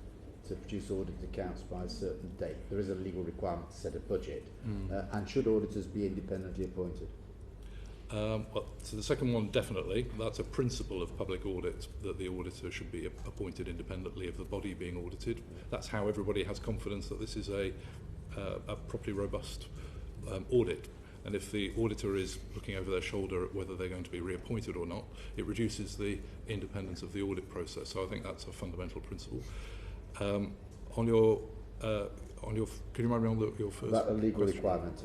to produce audit accounts by a certain date? There is a legal requirement to set a budget. And should auditors be independently appointed? Well, so the second one, definitely. That's a principle of public audit, that the auditor should be appointed independently of the body being audited. That's how everybody has confidence that this is a properly robust audit. And if the auditor is looking over their shoulder at whether they're going to be reappointed or not, it reduces the independence of the audit process. So I think that's a fundamental principle. On your, can you remind me on your first About a legal question? requirement.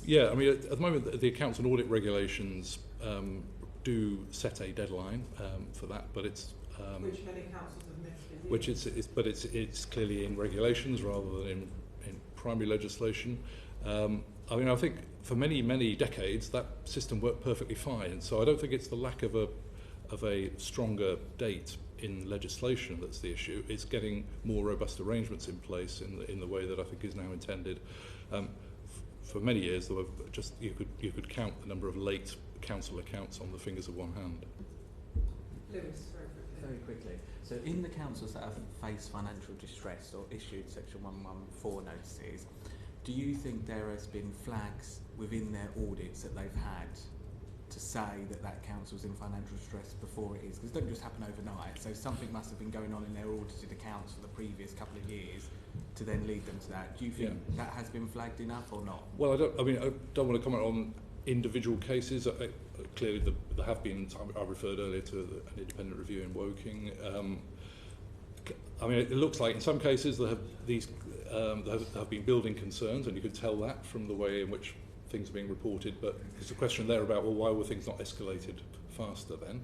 Yeah, I mean, at the moment, the accounts and audit regulations do set a deadline for that, but it's Which many councils have missed. which it's clearly in regulations rather than in primary legislation. I mean, I think for many decades that system worked perfectly fine. So I don't think it's the lack of a stronger date in legislation that's the issue. It's getting more robust arrangements in place in the way that I think is now intended. For many years, there were just you could count the number of late council accounts on the fingers of one hand. Lewis, Very quickly. So in the councils that have faced financial distress or issued Section 114 notices, do you think there has been flags within their audits that they've had to say that that council's in financial stress before it is? Because it doesn't just happen overnight. So something must have been going on in their audited accounts for the previous couple of years to then lead them to that. Do you think that has been flagged enough or not? Well, I don't want to comment on individual cases. Clearly, there have been. I referred earlier to an independent review in Woking. I mean, it looks like in some cases there have been building concerns, and you could tell that from the way in which things are being reported. But there's a question there about, well, why were things not escalated faster then?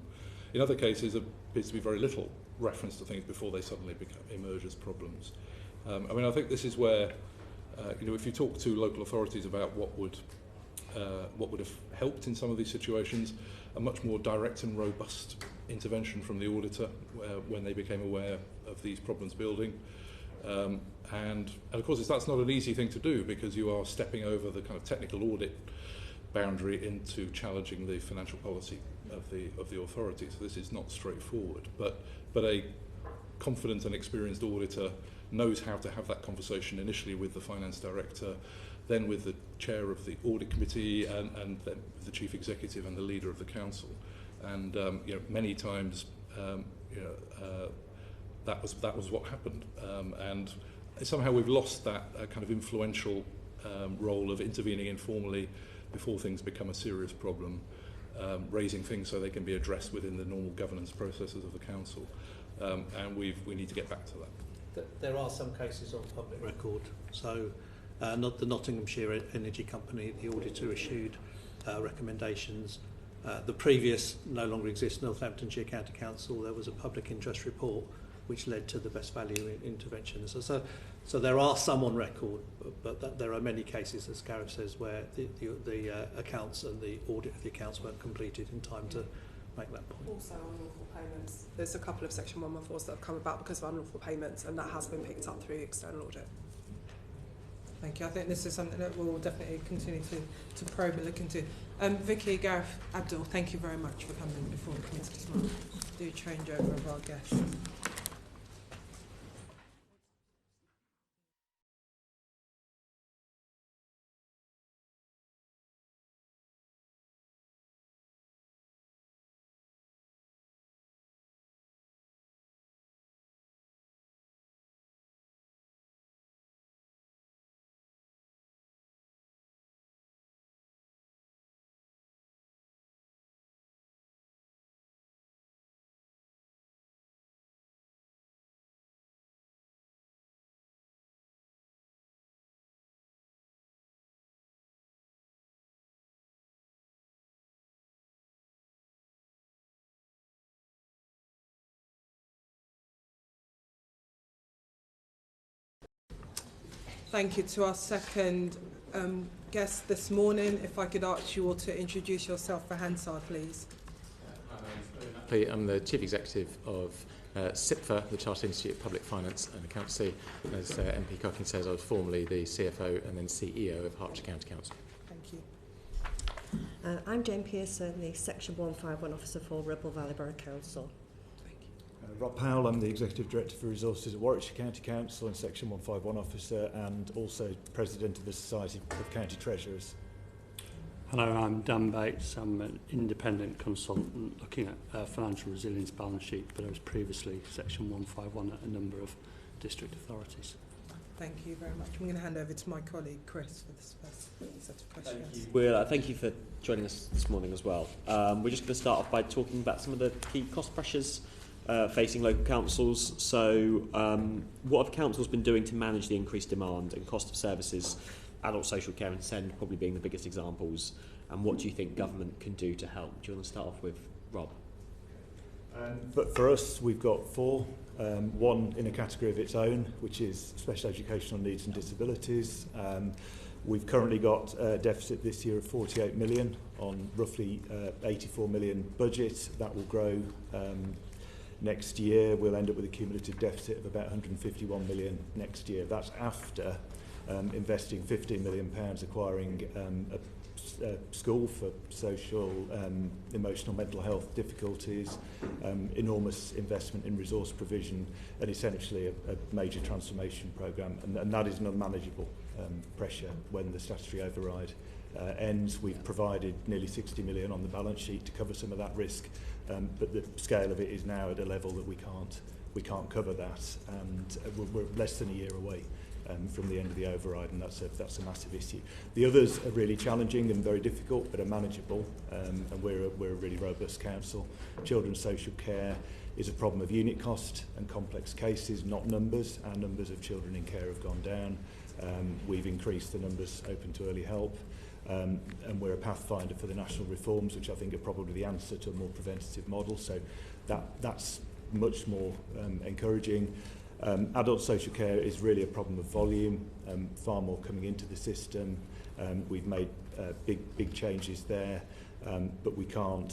In other cases, there appears to be very little reference to things before they suddenly emerge as problems. I mean, I think this is where, if you talk to local authorities about what would have helped in some of these situations, a much more direct and robust intervention from the auditor when they became aware of these problems building. And of course, that's not an easy thing to do, because you are stepping over the kind of technical audit boundary into challenging the financial policy of the authority. So this is not straightforward. But a confident and experienced auditor knows how to have that conversation initially with the finance director, then with the chair of the audit committee, and then with the chief executive and the leader of the council. And many times that was what happened, and somehow we've lost that kind of influential role of intervening informally before things become a serious problem, raising things so they can be addressed within the normal governance processes of the council, and we need to get back to that. There are some cases on public record. So not the Nottinghamshire Energy Company, the auditor issued recommendations. The previous no longer exists Northamptonshire County Council, there was a public interest report which led to the best value intervention. So there are some on record, but there are many cases, as Gareth says, where the accounts and the audit of the accounts weren't completed in time to make that point. Also unlawful payments. There's a couple of Section 114s that have come about because of unlawful payments, and that has been picked up through external audit. Thank you. I think this is something that we'll definitely continue to probe and look into. Vicky, Gareth, Abdool, thank you very much for coming before the committee this morning. Do change over of our guests. Thank you. To our second guest this morning, if I could ask you all to introduce yourself for Hansard, please. My name's Owen. I'm the Chief Executive of CIPFA, the Chartered Institute of Public Finance and Accountancy. As MP Cocking says, I was formerly the CFO and then CEO of Hertfordshire County Council. Thank you. I'm Jane Pearson, the Section 151 Officer for Ribble Valley Borough Council. Rob Powell, I'm the Executive Director for Resources at Warwickshire County Council and Section 151 Officer, and also President of the Society of County Treasurers. Hello, I'm Dan Bates. I'm an independent consultant looking at financial resilience balance sheet, but I was previously Section 151 at a number of district authorities. Thank you very much. I'm going to hand over to my colleague Chris for this first set of questions. Thank you. Well, thank you for joining us this morning as well. We're just going to start off by talking about some of the key cost pressures facing local councils. So what have councils been doing to manage the increased demand and cost of services, adult social care and SEND probably being the biggest examples, and what do you think government can do to help? Do you want to start off with Rob? But for us, we've got four. One in a category of its own, which is special educational needs and disabilities. We've currently got a deficit this year of 48 million on roughly 84 million budget. That will grow next year. We'll end up with a cumulative deficit of about 151 million next year. That's after investing £15 million acquiring a school for social, emotional, mental health difficulties, enormous investment in resource provision, and essentially a major transformation programme. And that is an unmanageable pressure when the statutory override ends. We've provided nearly 60 million on the balance sheet to cover some of that risk, but the scale of it is now at a level that we can't cover that, and we're less than a year away from the end of the override, and that's a massive issue. The others are really challenging and very difficult, but are manageable, and we're a really robust council. Children's social care is a problem of unit cost and complex cases, not numbers. Our numbers of children in care have gone down. We've increased the numbers open to early help, and we're a pathfinder for the national reforms, which I think are probably the answer to a more preventative model. So that's much more encouraging. Adult social care is really a problem of volume, far more coming into the system. We've made big changes there, but we can't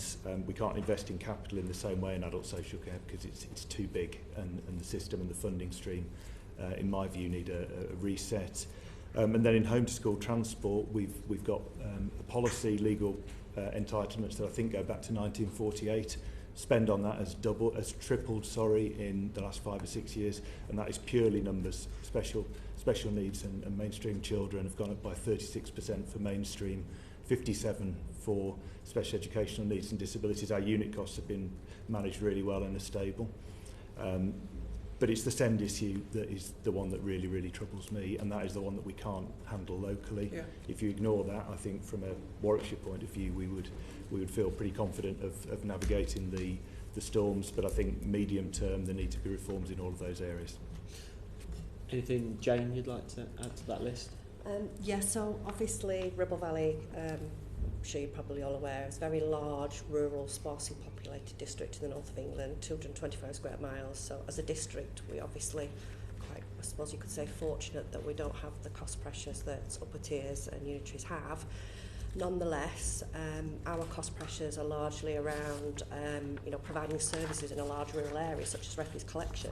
invest in capital in the same way in adult social care because it's too big, and the system and the funding stream, in my view, need a reset. And then in home to school transport, we've got a policy, legal entitlements that I think go back to 1948. Spend on that has tripled, in the last 5 or 6 years, and that is purely numbers. Special needs and mainstream children have gone up by 36% for mainstream, 57% for special educational needs and disabilities. Our unit costs have been managed really well and are stable. But it's the SEND issue that is the one that really troubles me, and that is the one that we can't handle locally. Yeah. If you ignore that, I think from a Warwickshire point of view, we would feel pretty confident of navigating the storms, but I think medium term there need to be reforms in all of those areas. Anything, Jane, you'd like to add to that list? Yeah, so obviously Ribble Valley, I'm sure you're probably all aware, is a very large, rural, sparsely populated district in the north of England, 225 square miles. So as a district, we obviously quite, I suppose you could say, fortunate that we don't have the cost pressures that upper tiers and unitaries have. Nonetheless, our cost pressures are largely around providing services in a large rural area, such as refuse collection.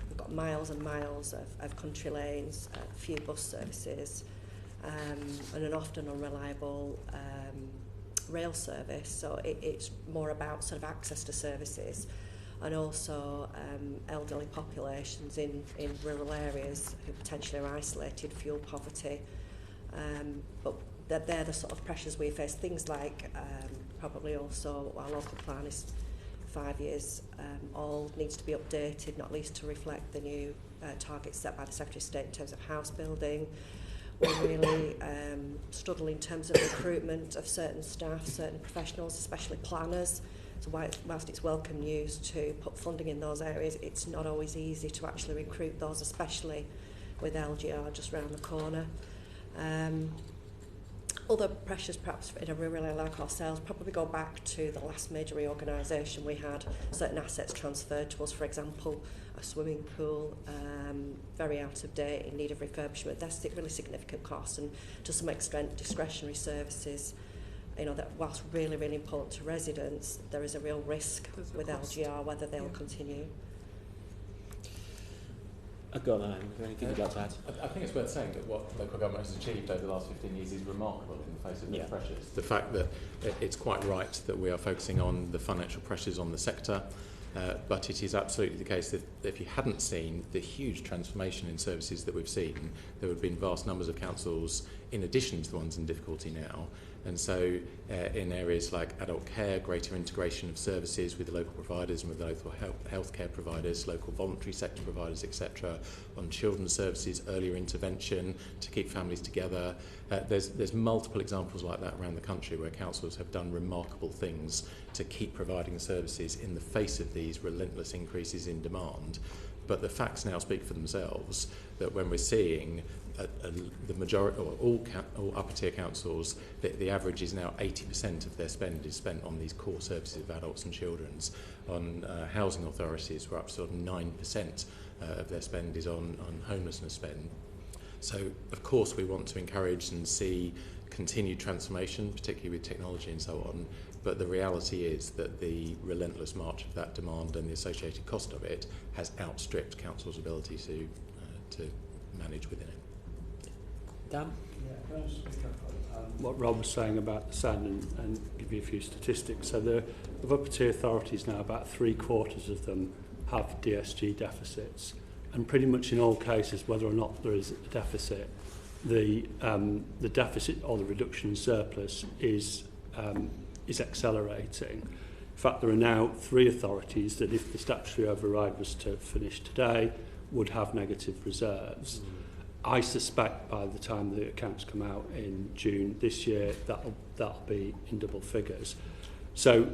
We've got miles and miles of country lanes, few bus services, and an often unreliable rail service. So it's more about sort of access to services, and also elderly populations in rural areas who potentially are isolated, fuel poverty. But they're the sort of pressures we face. Things like probably also our local plan is 5 years old, needs to be updated, not least to reflect the new targets set by the Secretary of State in terms of house building. We're really struggling in terms of recruitment of certain staff, certain professionals, especially planners. So whilst it's welcome news to put funding in those areas, it's not always easy to actually recruit those, especially with LGR just round the corner. Other pressures perhaps in a rural area like ourselves probably go back to the last major reorganisation. We had certain assets transferred to us, for example, a swimming pool, very out of date, in need of refurbishment. They're really significant costs, and to some extent discretionary services, you know, that whilst really, really important to residents, there is a real risk with LGR whether they'll continue. Go on, Owen. Is there anything you'd like to add? I think it's worth saying that what local government has achieved over the last 15 years is remarkable in the face of the pressures. The fact that it's quite right that we are focusing on the financial pressures on the sector, but it is absolutely the case that if you hadn't seen the huge transformation in services that we've seen, there would have been vast numbers of councils in addition to the ones in difficulty now. And so in areas like adult care, greater integration of services with the local providers and with the local healthcare providers, local voluntary sector providers, etc., on children's services, earlier intervention to keep families together. There's multiple examples like that around the country where councils have done remarkable things to keep providing services in the face of these relentless increases in demand. But the facts now speak for themselves that when we're seeing the majority, or all upper tier councils, the average is now 80% of their spend is spent on these core services of adults and children's. On housing authorities, we're up to sort of 9% of their spend is on homelessness spend. So, of course, we want to encourage and see continued transformation, particularly with technology and so on. But the reality is that the relentless march of that demand and the associated cost of it has outstripped councils' ability to manage within it. Dan? Yeah, can I just pick up on what Rob was saying about the SEN and give you a few statistics? So the upper tier authorities now, about 3/4 of them have DSG deficits, and pretty much in all cases, whether or not there is a deficit, the deficit or the reduction in surplus is accelerating. In fact, there are now 3 authorities that, if the statutory override was to finish today, would have negative reserves. I suspect by the time the accounts come out in June this year, that'll be in double figures. So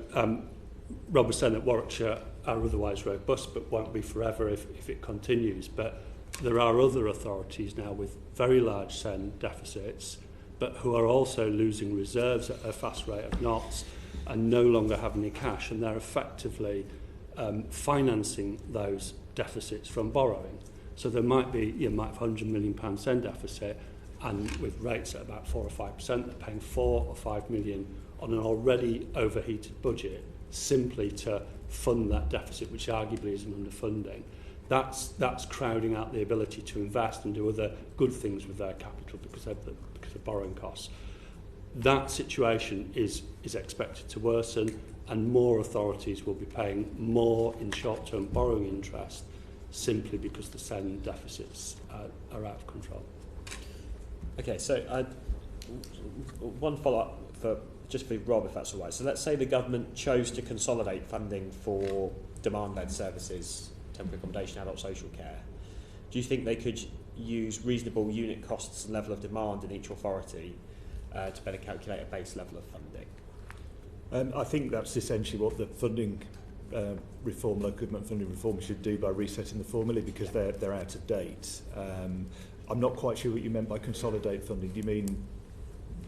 Rob was saying that Warwickshire are otherwise robust, but won't be forever if it continues. But there are other authorities now with very large SEN deficits, but who are also losing reserves at a fast rate of knots and no longer have any cash, and they're effectively financing those deficits from borrowing. So there might be, you might have £100 million SEN deficit, and with rates at about 4 or 5%, they're paying 4 or 5 million on an already overheated budget simply to fund that deficit, which arguably is an underfunding. That's crowding out the ability to invest and do other good things with their capital because of borrowing costs. That situation is expected to worsen, and more authorities will be paying more in short-term borrowing interest simply because the SEN deficits are out of control. Okay, so one follow-up for Rob, if that's all right. So let's say the government chose to consolidate funding for demand-led services, temporary accommodation, adult social care. Do you think they could use reasonable unit costs and level of demand in each authority to better calculate a base level of funding? I think that's essentially what the funding reform, local government funding reform, should do by resetting the formula, because they're out of date. I'm not quite sure what you meant by consolidate funding. Do you mean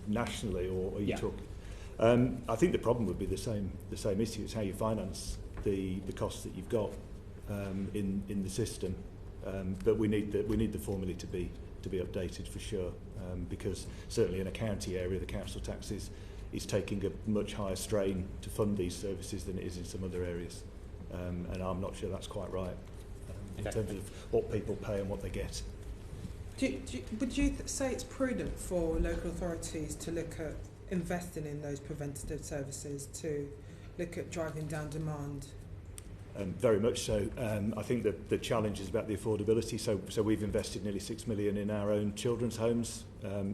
nationally, or are you talking? I think the problem would be the same issue. It's how you finance the costs that you've got in the system. But we need the formula to be updated for sure, because certainly in a county area, the council tax is taking a much higher strain to fund these services than it is in some other areas, and I'm not sure that's quite right in terms of what people pay and what they get. Would you say it's prudent for local authorities to look at investing in those preventative services, to look at driving down demand? Very much so. I think that the challenge is about the affordability. So we've invested nearly 6 million in our own children's homes,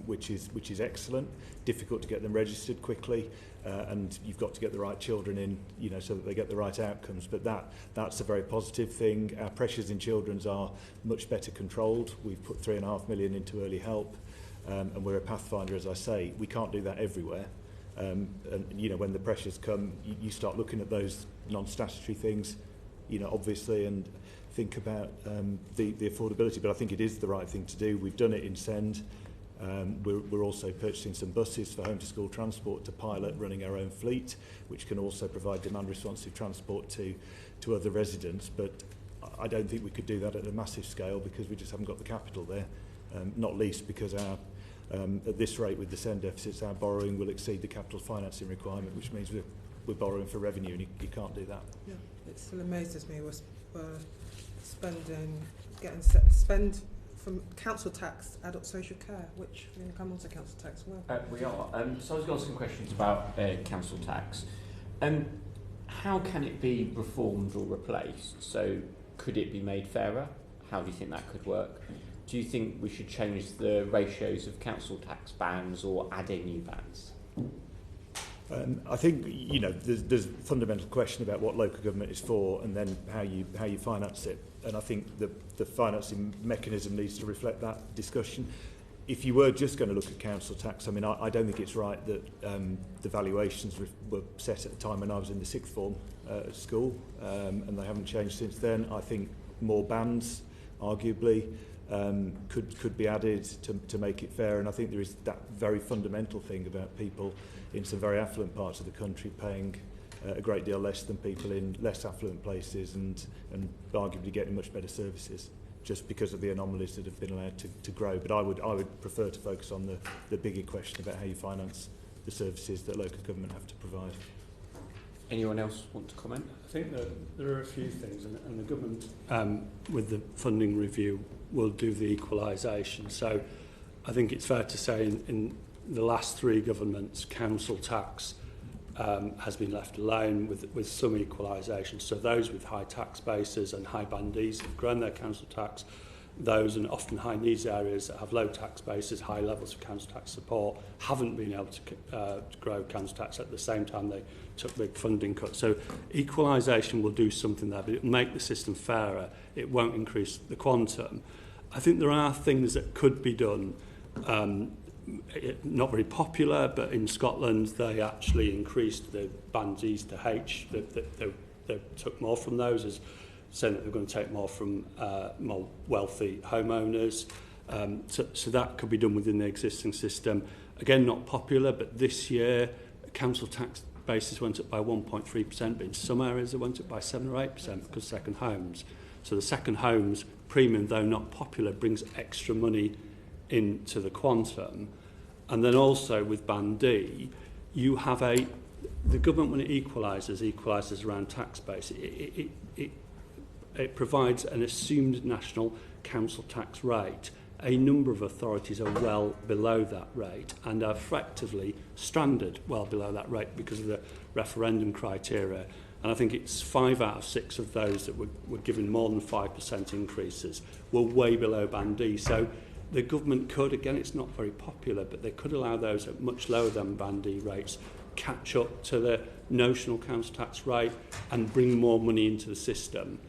which is excellent. Difficult to get them registered quickly, and you've got to get the right children in, so that they get the right outcomes. But that's a very positive thing. Our pressures in children's are much better controlled. We've put 3.5 million into early help, and we're a pathfinder, as I say. We can't do that everywhere. And when the pressures come, you start looking at those non-statutory things, obviously, and think about the affordability. But I think it is the right thing to do. We've done it in Send. We're also purchasing some buses for home to school transport to pilot running our own fleet, which can also provide demand responsive transport to other residents. But I don't think we could do that at a massive scale because we just haven't got the capital there, not least because at this rate with the SEND deficits, our borrowing will exceed the capital financing requirement, which means we're borrowing for revenue, and you can't do that. Yeah, it still amazes me we're spend from council tax, adult social care, which we're going to come on to council tax as well. We are. So I was going to ask some questions about council tax. How can it be reformed or replaced? So could it be made fairer? How do you think that could work? Do you think we should change the ratios of council tax bands or add in new bands? I think there's a fundamental question about what local government is for, and then how you finance it. And I think the financing mechanism needs to reflect that discussion. If you were just going to look at council tax, I mean, I don't think it's right that the valuations were set at the time when I was in the sixth form at school, and they haven't changed since then. I think more bands, arguably, could be added to make it fair, and I think there is that very fundamental thing about people in some very affluent parts of the country paying a great deal less than people in less affluent places, and arguably getting much better services just because of the anomalies that have been allowed to grow. But I would prefer to focus on the bigger question about how you finance the services that local government have to provide. Anyone else want to comment? I think that there are a few things, and the government, with the funding review, will do the equalisation. So I think it's fair to say in the last three governments, council tax has been left alone with some equalisation. So those with high tax bases and high bandees have grown their council tax. Those in often high needs areas that have low tax bases, high levels of council tax support, haven't been able to grow council tax at the same time they took big funding cuts. So equalisation will do something there, but it will make the system fairer. It won't increase the quantum. I think there are things that could be done, not very popular, but in Scotland they actually increased the bandees to H. They took more from those, as saying that they're going to take more from more wealthy homeowners. So that could be done within the existing system. Again, not popular, but this year council tax bases went up by 1.3%, but in some areas they went up by 7 or 8% because second homes. So the second homes premium, though not popular, brings extra money into the quantum. And then also with Band D, you have the government, when it equalises around tax base. It provides an assumed national council tax rate. A number of authorities are well below that rate and are effectively stranded well below that rate because of the referendum criteria. And I think it's 5 out of 6 of those that were given more than 5% increases were way below Band D. So the government could, again, it's not very popular, but they could allow those at much lower than Band D rates catch up to the notional council tax rate and bring more money into the system.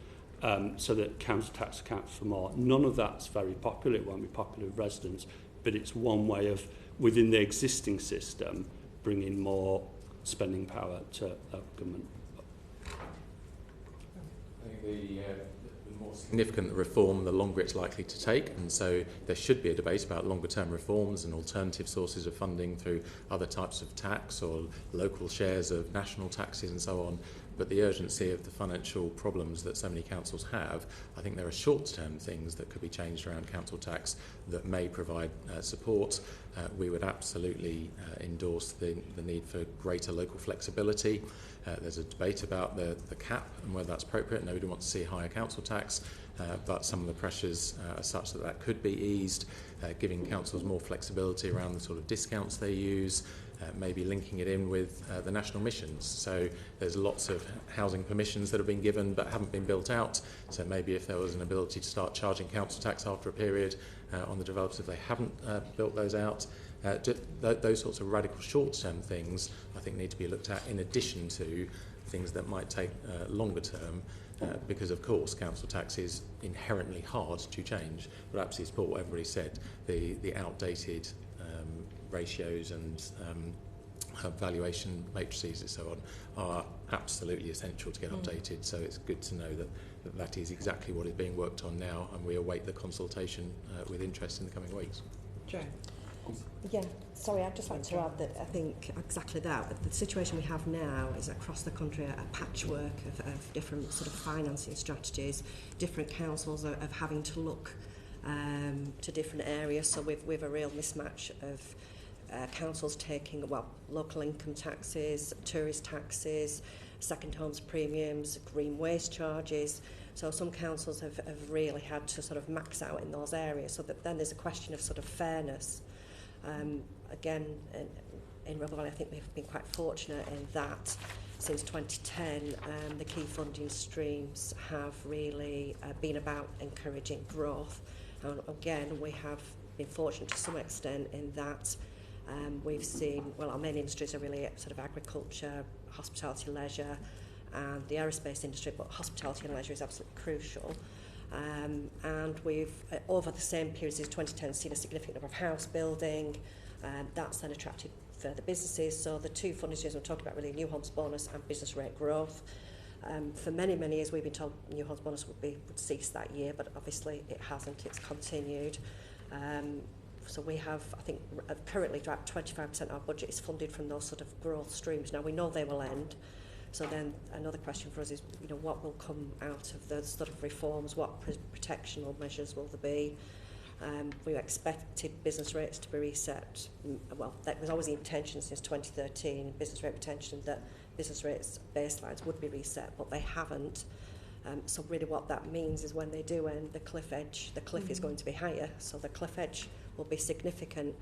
So that council tax accounts for more. None of that's very popular. It won't be popular with residents, but it's one way of, within the existing system, bringing more spending power to local government. I think the more significant the reform, the longer it's likely to take, and so there should be a debate about longer-term reforms and alternative sources of funding through other types of tax or local shares of national taxes and so on. But the urgency of the financial problems that so many councils have, I think there are short-term things that could be changed around council tax that may provide support. We would absolutely endorse the need for greater local flexibility. There's a debate about the cap and whether that's appropriate. Nobody wants to see higher council tax, but some of the pressures are such that could be eased, giving councils more flexibility around the sort of discounts they use, maybe linking it in with the national missions. So there's lots of housing permissions that have been given but haven't been built out. So maybe if there was an ability to start charging council tax after a period on the developers if they haven't built those out. Those sorts of radical short-term things I think need to be looked at in addition to things that might take longer term because of course council tax is inherently hard to change, but absolutely support what everybody said. The outdated ratios and valuation matrices and so on are absolutely essential to get updated, so it's good to know that is exactly what is being worked on now, and we await the consultation with interest in the coming weeks. Jane. Yeah, sorry, I'd just like to add that I think exactly that. The situation we have now is across the country a patchwork of different sort of financing strategies. Different councils are having to look to different areas, so we've a real mismatch of councils taking, well, local income taxes, tourist taxes, second homes premiums, green waste charges. So some councils have really had to sort of max out in those areas, so that then there's a question of sort of fairness. Again, in Ribble Valley, I think we've been quite fortunate in that since 2010, the key funding streams have really been about encouraging growth. And again, we have been fortunate to some extent in that we've seen, well, our main industries are really sort of agriculture, hospitality, leisure, and the aerospace industry, but hospitality and leisure is absolutely crucial. And we've, over the same period since 2010, seen a significant number of house building. That's then attracted further businesses. So the two funding streams we're talking about really, new homes bonus and business rate growth. For many, many years we've been told new homes bonus would cease that year, but obviously it hasn't, it's continued. So we have, I think, currently about 25% of our budget is funded from those sort of growth streams. Now we know they will end. So then another question for us is, you know, what will come out of those sort of reforms? What protectional measures will there be? We expected business rates to be reset. Well, that was always the intention since 2013, business rate retention, that business rates baselines would be reset, but they haven't. So really what that means is when they do end, the cliff is going to be higher, so the cliff edge will be significant.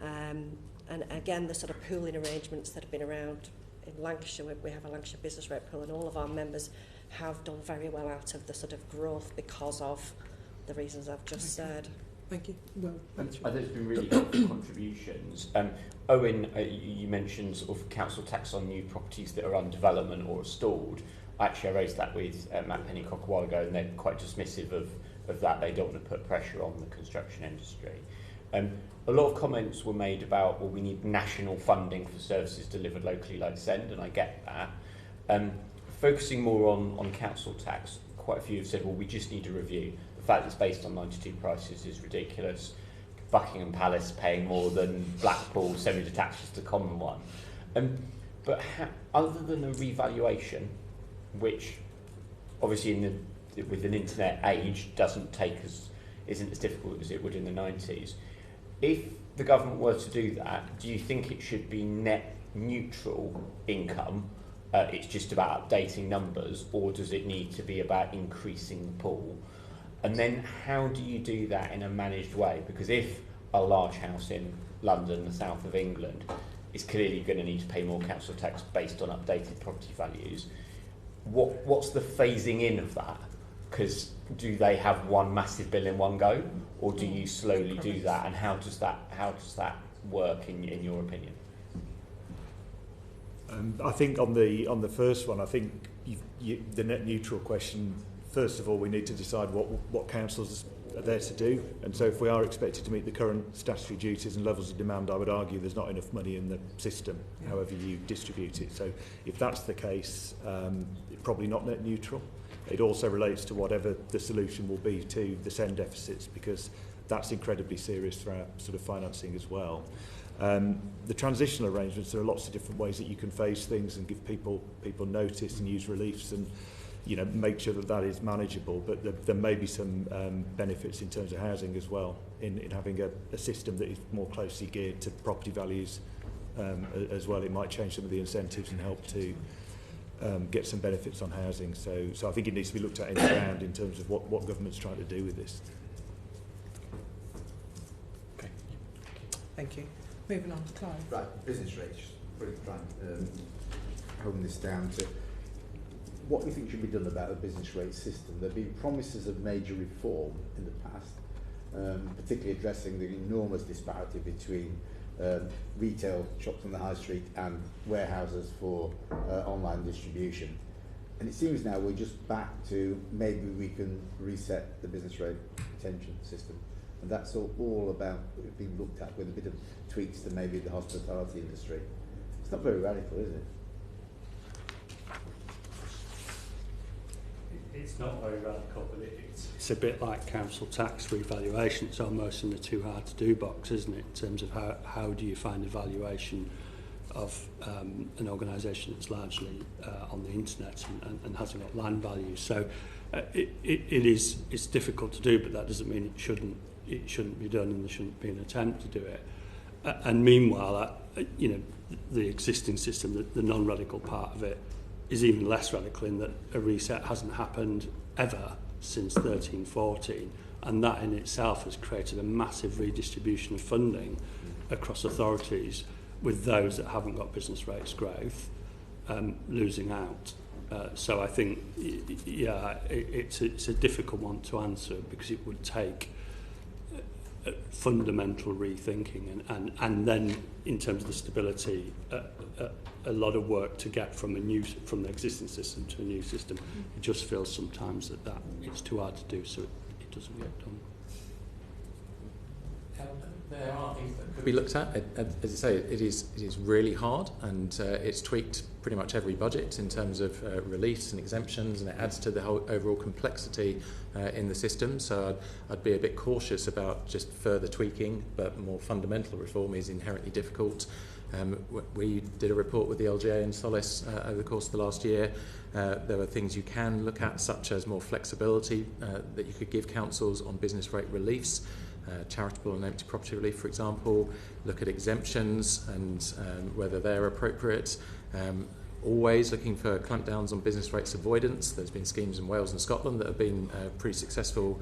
And again, the sort of pooling arrangements that have been around in Lancashire, we have a Lancashire business rate pool, and all of our members have done very well out of the sort of growth because of the reasons I've just said. Thank you. Well, there's been really helpful contributions. Owen, you mentioned sort of council tax on new properties that are under development or stalled. Actually, I raised that with Matt Pennycock a while ago, and they're quite dismissive of that. They don't want to put pressure on the construction industry. A lot of comments were made about, well, we need national funding for services delivered locally like Send, and I get that. Focusing more on council tax, quite a few have said, well, we just need a review. The fact it's based on 92 prices is ridiculous. Buckingham Palace paying more than Blackpool semi-detached is the common one. But other than a revaluation, which obviously with an internet age isn't as difficult as it would in the 90s, if the government were to do that, do you think it should be net neutral income? It's just about updating numbers, or does it need to be about increasing the pool? And then how do you do that in a managed way? Because if a large house in London, the south of England, is clearly going to need to pay more council tax based on updated property values, what's the phasing in of that? Because do they have one massive bill in one go, or do you slowly do that? And how does that work in your opinion? I think on the first one, I think the net neutral question. First of all, we need to decide what councils are there to do, and so if we are expected to meet the current statutory duties and levels of demand, I would argue there's not enough money in the system, however you distribute it. So if that's the case, probably not net neutral. It also relates to whatever the solution will be to the Send deficits, because that's incredibly serious for our sort of financing as well. The transitional arrangements, there are lots of different ways that you can phase things and give people notice and use reliefs and, you know, make sure that is manageable. But there may be some benefits in terms of housing as well, in having a system that is more closely geared to property values as well. It might change some of the incentives and help to get some benefits on housing. So I think it needs to be looked at in the round in terms of what government's trying to do with this. Okay. Thank you. Moving on to Clive. Right, business rates. Really try and hone this down to what do you think should be done about the business rate system? There have been promises of major reform in the past, particularly addressing the enormous disparity between retail shops on the high street and warehouses for online distribution. And it seems now we're just back to maybe we can reset the business rate retention system. And that's all about being looked at with a bit of tweaks to maybe the hospitality industry. It's not very radical, is it? it's not very radical, but it's a bit like council tax revaluation. It's almost in the too hard to do box, isn't it, in terms of how do you find a valuation of an organisation that's largely on the internet and hasn't got land value. So it's difficult to do, but that doesn't mean it shouldn't be done, and there shouldn't be an attempt to do it. And meanwhile, the existing system, the non-radical part of it, is even less radical in that a reset hasn't happened ever since 13-14, and that in itself has created a massive redistribution of funding across authorities, with those that haven't got business rates growth losing out. So I think, it's a difficult one to answer, because it would take fundamental rethinking and then in terms of the stability a lot of work to get from the existing system to a new system. It just feels sometimes that it's too hard to do, so it doesn't get done. There are things that could be looked at. As I say, it is really hard, and it's tweaked pretty much every budget in terms of reliefs and exemptions, and it adds to the whole overall complexity in the system. So I'd be a bit cautious about just further tweaking, but more fundamental reform is inherently difficult. We did a report with the LGA and Solace over the course of the last year. There are things you can look at, such as more flexibility that you could give councils on business rate reliefs. Charitable and empty property relief, for example, look at exemptions and whether they're appropriate. Always looking for clampdowns on business rates avoidance. There's been schemes in Wales and Scotland that have been pretty successful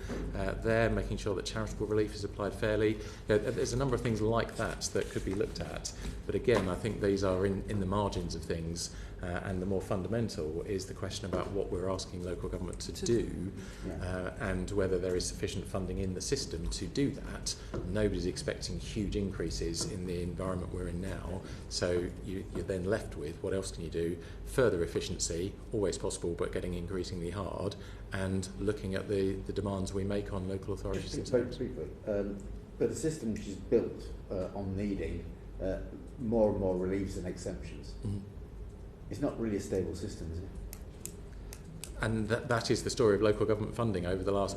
there, making sure that charitable relief is applied fairly. There's a number of things like that that could be looked at. But again, I think these are in the margins of things. And the more fundamental is the question about what we're asking local government to do, and whether there is sufficient funding in the system to do that. Nobody's expecting huge increases in the environment we're in now, so you're then left with what else can you do? Further efficiency, always possible, but getting increasingly hard, and looking at the demands we make on local authorities themselves. But the system which is built on needing more and more reliefs and exemptions. Mm-hmm. It's not really a stable system, is it? And that is the story of local government funding over the last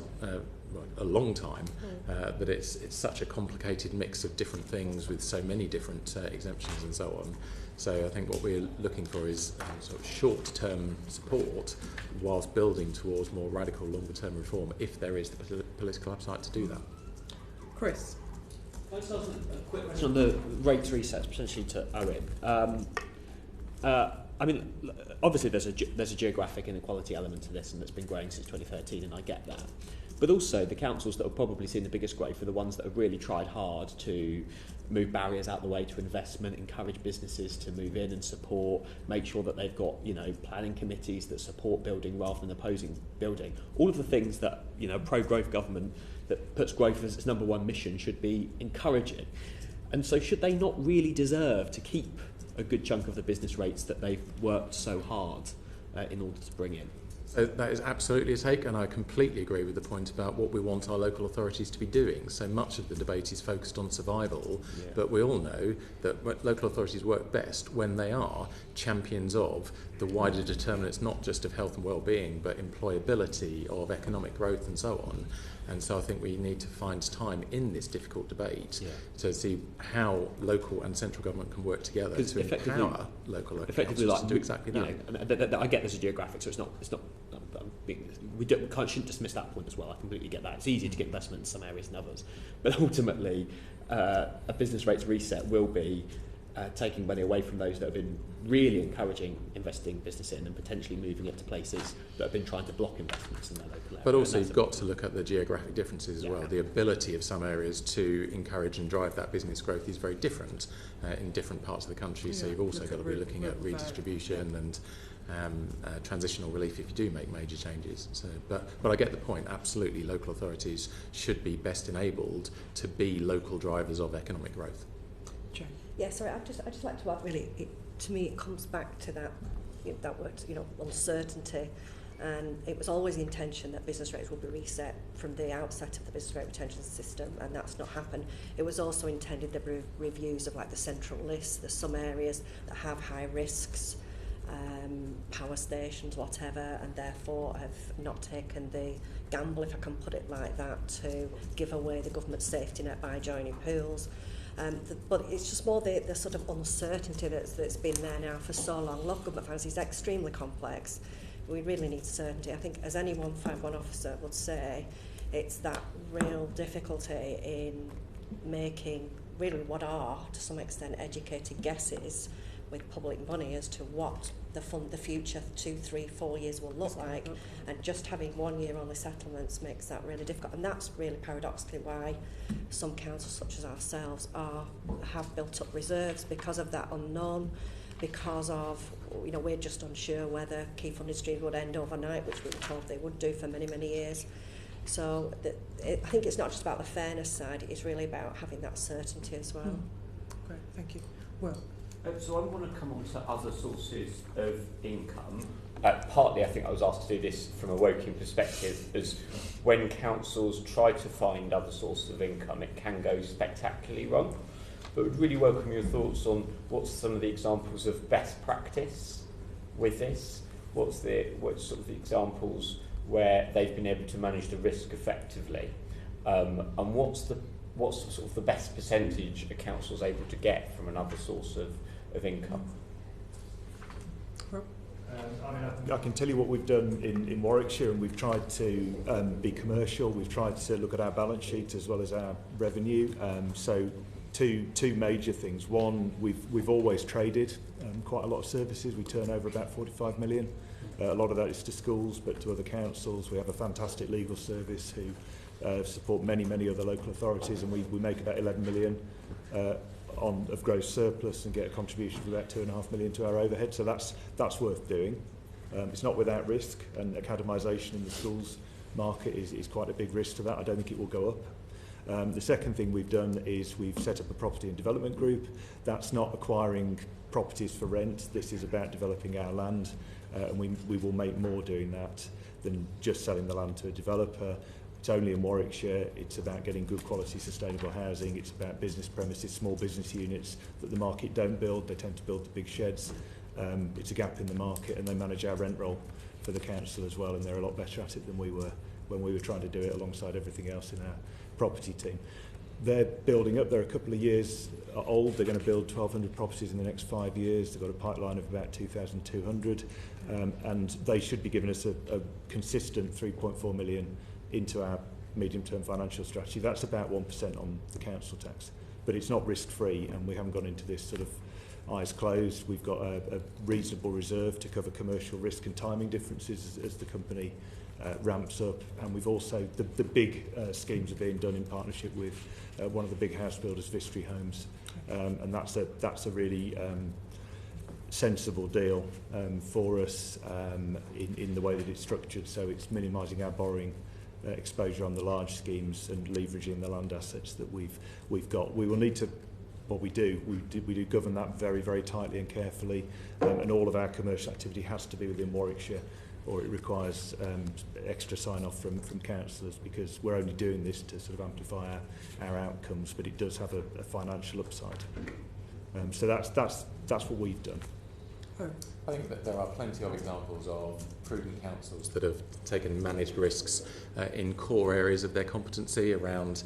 a long time, that it's such a complicated mix of different things with so many different exemptions and so on. So I think what we're looking for is sort of short-term support whilst building towards more radical longer-term reform, if there is the political appetite to do that. Chris? Can I just ask a quick question on the rates resets, potentially to Owen? I mean, obviously there's a geographic inequality element to this, and it's been growing since 2013, and I get that. But also the councils that have probably seen the biggest growth are the ones that have really tried hard to move barriers out the way to investment, encourage businesses to move in and support, make sure that they've got, planning committees that support building rather than opposing building. All of the things that, pro-growth government that puts growth as its number one mission should be encouraging. And so should they not really deserve to keep a good chunk of the business rates that they've worked so hard in order to bring in? So that is absolutely a take, and I completely agree with the point about what we want our local authorities to be doing. So much of the debate is focused on survival, but we all know that local authorities work best when they are champions of the wider determinants, not just of health and well-being, but employability, of economic growth and so on. And so I think we need to find time in this difficult debate to see how local and central government can work together to empower local councils to do exactly that. I get there's a geographic, so it's not. We shouldn't dismiss that point as well. I completely get that. It's easier to get investment in some areas than others, but ultimately, a business rates reset will be taking money away from those that have been really encouraging investing business in, and potentially moving it to places that have been trying to block investments in their local area. But also you've got to look at the geographic differences as well. The ability of some areas to encourage and drive that business growth is very different in different parts of the country. So you've also got to be looking at redistribution and transitional relief if you do make major changes. So, but I get the point. Absolutely, local authorities should be best enabled to be local drivers of economic growth. Yeah, sorry, I'd just like to add, really, to me it comes back to that word, uncertainty, and it was always the intention that business rates would be reset from the outset of the business rate retention system, and that's not happened. It was also intended that reviews of the central list, there's some areas that have high risks, power stations, whatever, and therefore have not taken the gamble, if I can put it like that, to give away the government safety net by joining pools. But it's just more the sort of uncertainty that's been there now for so long. Local government finance is extremely complex. We really need certainty. I think, as any one officer would say, it's that real difficulty in making really what are, to some extent, educated guesses with public money as to what the future 2, 3, 4 years will look like, and just having 1 year on the settlements makes that really difficult. And that's really paradoxically why some councils, such as ourselves, have built up reserves, because of that unknown, because of, you know, we're just unsure whether key funding streams would end overnight, which we were told they would do for many, many years. So I think it's not just about the fairness side, it's really about having that certainty as well. Great, thank you. Well, so I want to come on to other sources of income. Partly, I think I was asked to do this from a Woking perspective, as when councils try to find other sources of income, it can go spectacularly wrong. But would really welcome your thoughts on what's some of the examples of best practice with this. What's sort of the examples where they've been able to manage the risk effectively, and what's sort of the best percentage a council's able to get from another source of income? I can tell you what we've done in Warwickshire, and we've tried to be commercial. We've tried to look at our balance sheet as well as our revenue. So two major things. One, we've always traded quite a lot of services. We turn over about 45 million. A lot of that is to schools, but to other councils. We have a fantastic legal service who support many other local authorities, and we make about 11 million of gross surplus and get a contribution of about 2.5 million to our overhead. So that's worth doing. It's not without risk, and academisation in the schools market is quite a big risk to that. I don't think it will go up. The second thing we've done is we've set up a property and development group. That's not acquiring properties for rent. This is about developing our land, and we will make more doing that than just selling the land to a developer. It's only in Warwickshire. It's about getting good quality sustainable housing. It's about business premises, small business units that the market don't build. They tend to build the big sheds. It's a gap in the market, and they manage our rent roll for the council as well, and they're a lot better at it than we were when we were trying to do it alongside everything else in our property team. They're building up. They're a couple of years old. They're going to build 1,200 properties in the next 5 years. They've got a pipeline of about 2,200, and they should be giving us a consistent 3.4 million into our medium-term financial strategy. That's about 1% on the council tax, but it's not risk-free, and we haven't gone into this sort of eyes closed. We've got a reasonable reserve to cover commercial risk and timing differences as the company ramps up, and we've also the big schemes are being done in partnership with one of the big house builders, Vistry Homes, and that's a really sensible deal for us in the way that it's structured. So it's minimising our borrowing exposure on the large schemes and leveraging the land assets that we've got. We will need to. What we do govern that very tightly and carefully, and all of our commercial activity has to be within Warwickshire, or it requires extra sign-off from councillors, because we're only doing this to sort of amplify our outcomes, but it does have a financial upside. So that's what we've done. I think that there are plenty of examples of prudent councils that have taken managed risks in core areas of their competency around